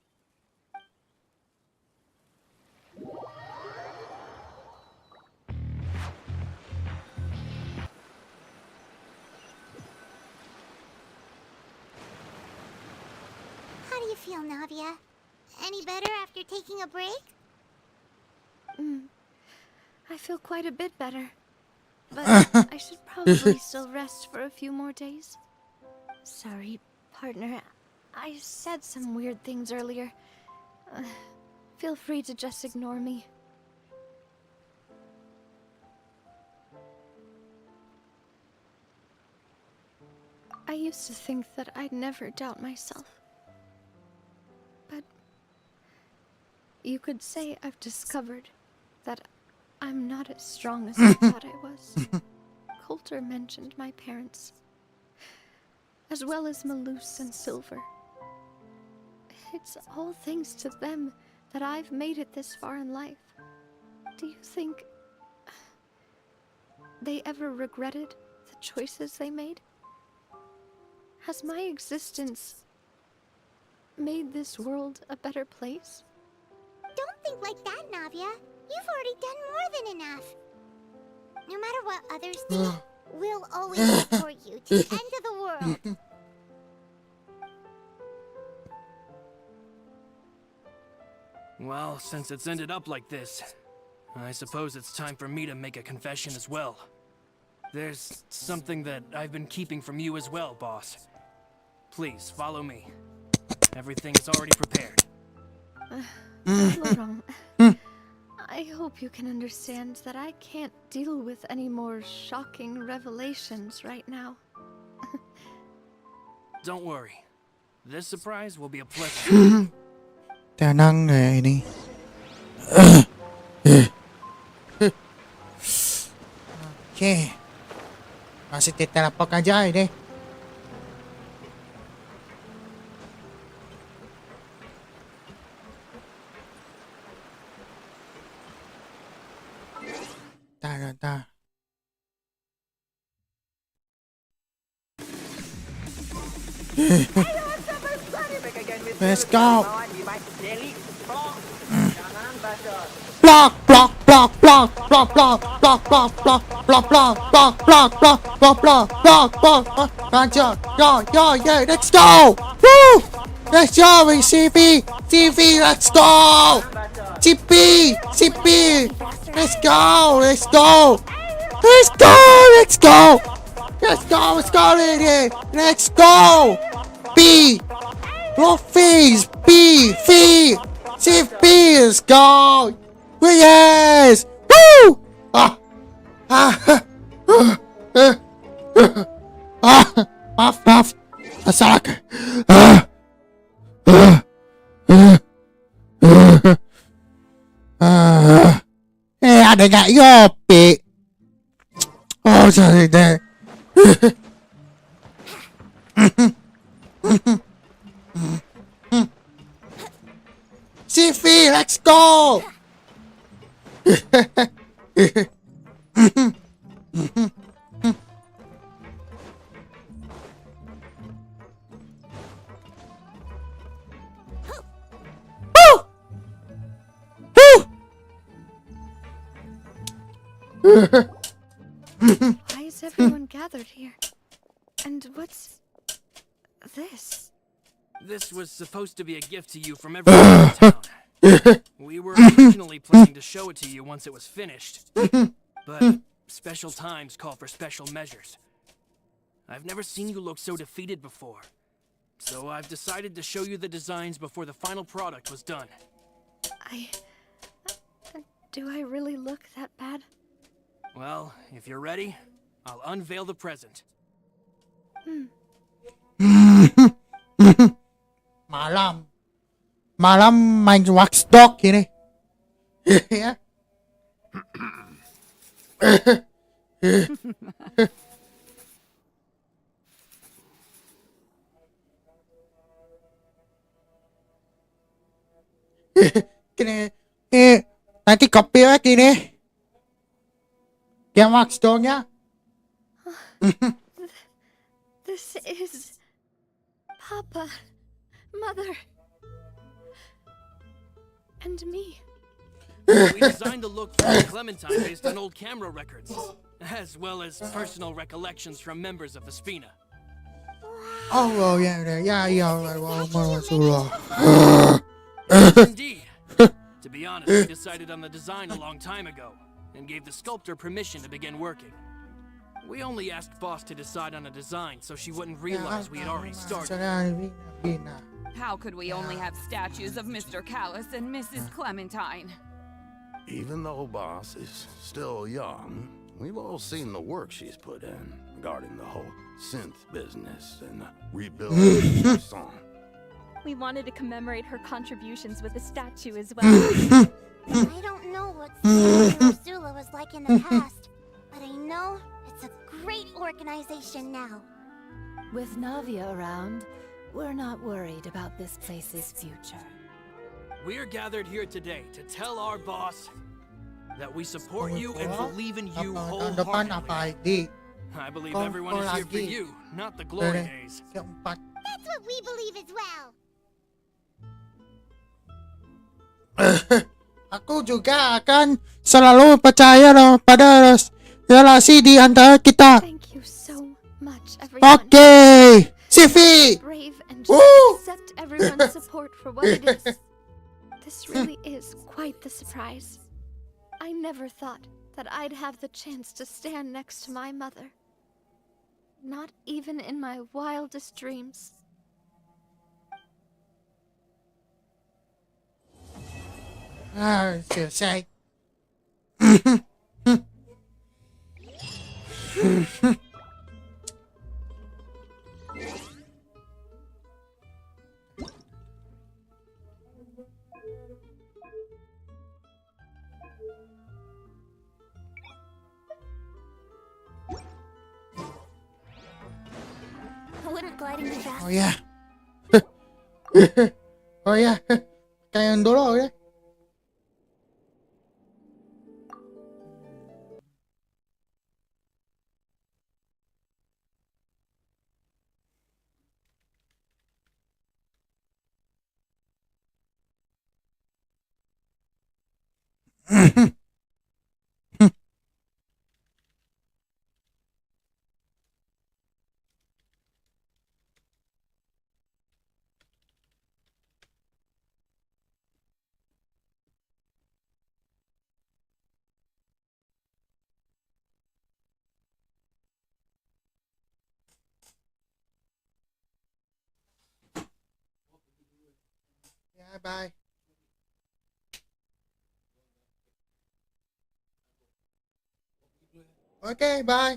How do you feel, Navia? Any better after taking a break? I feel quite a bit better. But I should probably still rest for a few more days. Sorry, partner. I said some weird things earlier. Feel free to just ignore me. I used to think that I'd never doubt myself. But you could say I've discovered that I'm not as strong as I thought I was. Coulter mentioned my parents, as well as Malus and Silver. It's all thanks to them that I've made it this far in life. Do you think they ever regretted the choices they made? Has my existence made this world a better place? Don't think like that, Navia. You've already done more than enough. No matter what others think, we'll always support you to the end of the world. Well, since it's ended up like this, I suppose it's time for me to make a confession as well. There's something that I've been keeping from you as well, boss. Please, follow me. Everything is already prepared. Lorong, I hope you can understand that I can't deal with any more shocking revelations right now. Don't worry. This surprise will be a pleasure. Tenang ini. Oke. Masih ditelepon aja ini. Tar. Let's go. Block. Gotcha. Yo, yeah, let's go. Woo! Let's go, CV, let's go. CP, let's go. Lady. Let's go. B, Luffy's B, CP, let's go. Yes! Woo! Maaf. Salah. Ada nggak Yopi? Oh, sorry deh. CV, let's go! Why is everyone gathered here? And what's this? This was supposed to be a gift to you from everyone in town. We were originally planning to show it to you once it was finished. But special times call for special measures. I've never seen you look so defeated before. So I've decided to show you the designs before the final product was done. Do I really look that bad? Well, if you're ready, I'll unveil the present. Malam main watchdog ini. Ya. Gini, nanti copy lagi nih. Yang watchdognya. This is Papa, Mother, and me. We designed the look for Clementine based on old camera records, as well as personal recollections from members of the Spina. Oh yeah. Indeed. To be honest, we decided on the design a long time ago, and gave the sculptor permission to begin working. We only asked Boss to decide on a design so she wouldn't realize we had already started. How could we only have statues of Mr. Callus and Mrs. Clementine? Even though Boss is still young, we've all seen the work she's put in regarding the whole synth business and rebuilding the song. We wanted to commemorate her contributions with a statue as well. I don't know what Rosula was like in the past, but I know it's a great organization now. With Navia around, we're not worried about this place's future. We're gathered here today to tell our boss that we support you and believe in you wholeheartedly. I believe everyone is here for you, not the glory days. That's what we believe as well. Aku juga akan selalu percaya pada relasi di antara kita. Thank you so much, everyone. Okay, CV. Brave and just accept everyone's support for what it is. This really is quite the surprise. I never thought that I'd have the chance to stand next to my mother. Not even in my wildest dreams. Selesai. Wouldn't gliding be fast? Oh ya. Oh ya. Kayak yang dulu ya. Ya, bye. Oke, bye.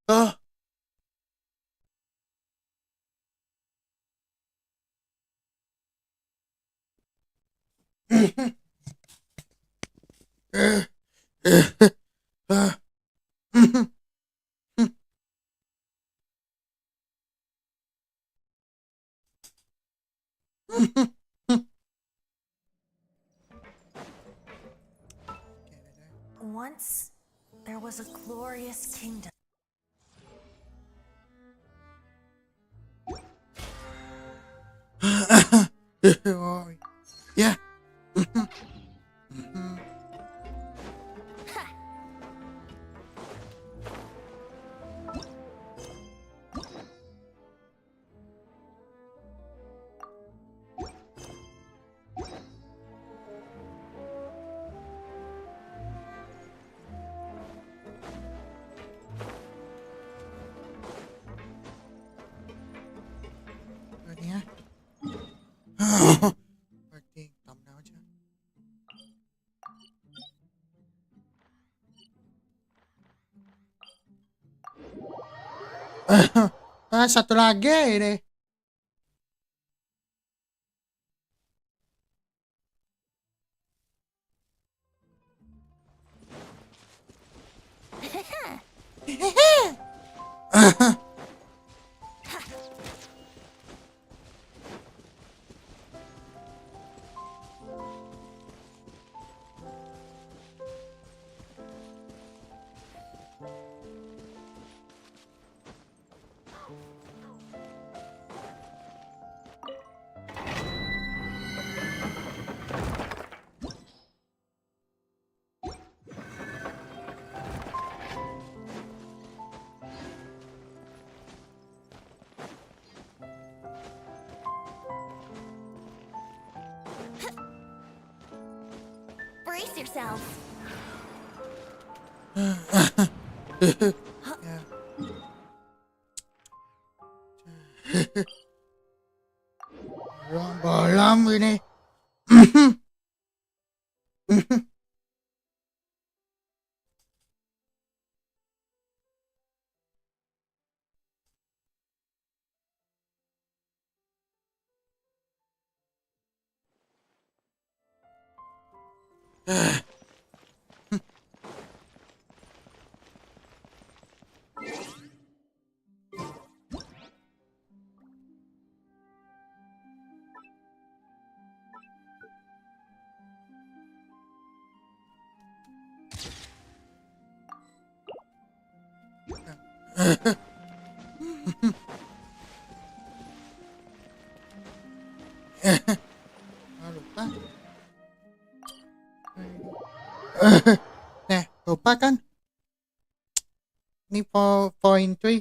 Oh. Once, there was a glorious kingdom. Oh, ya. Ini ya. Berarti thumbnail aja. Satu lagi ini. Brace yourself. Belum ini. Lupa. Nah, lupa kan? Ini point 3.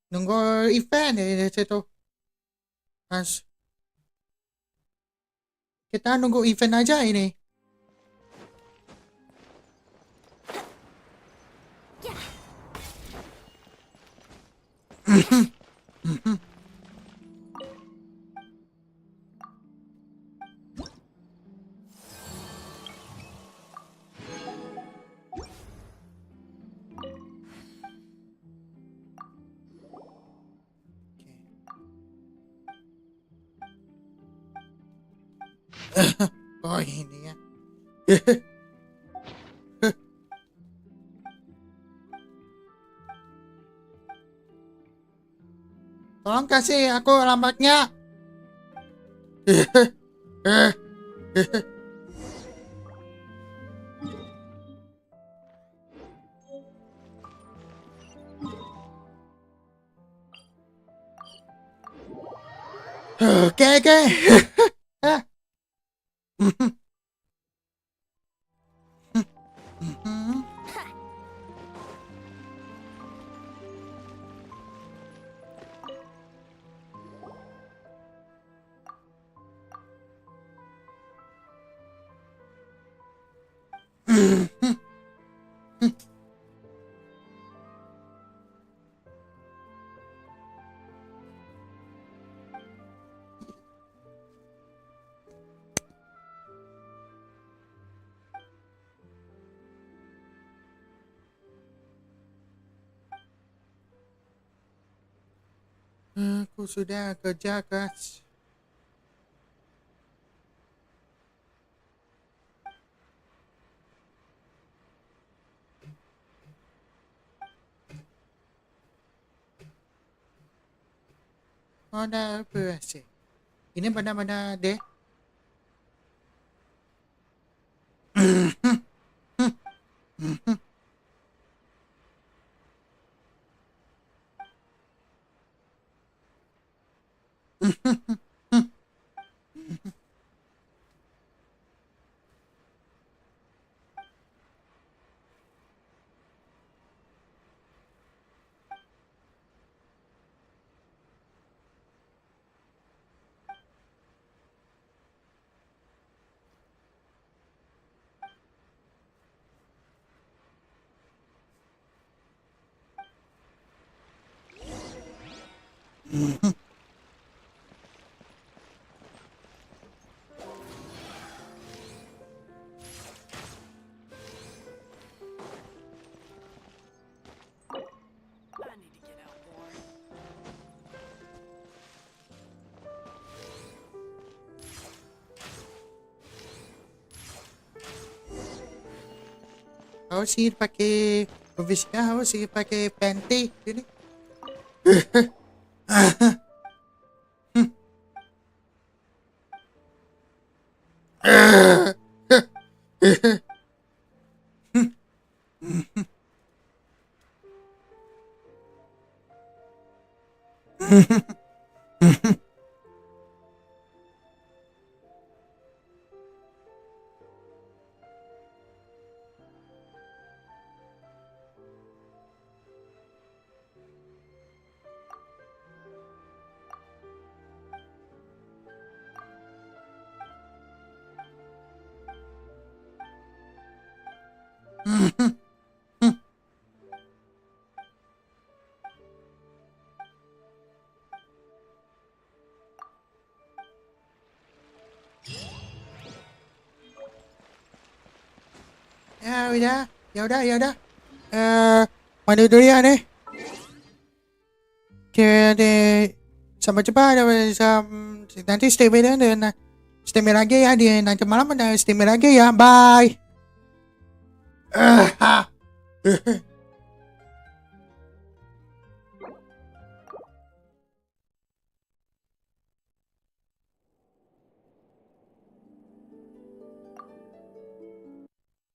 Nunggu event di situ. Mas. Kita nunggu event aja ini. Oh ini ya. Tolong kasih aku alamatnya. Oke. Aku sudah kerja keras. Ada Versi. Ini benar-benar deh. Harus sih pakai obvisnya harus sih pakai panty ini. Ya udah. Mandi dulu ya nih. Oke deh. Sampai jumpa nanti streaming lagi ya di nanti malam ada streaming lagi ya. Bye. Uh-huh.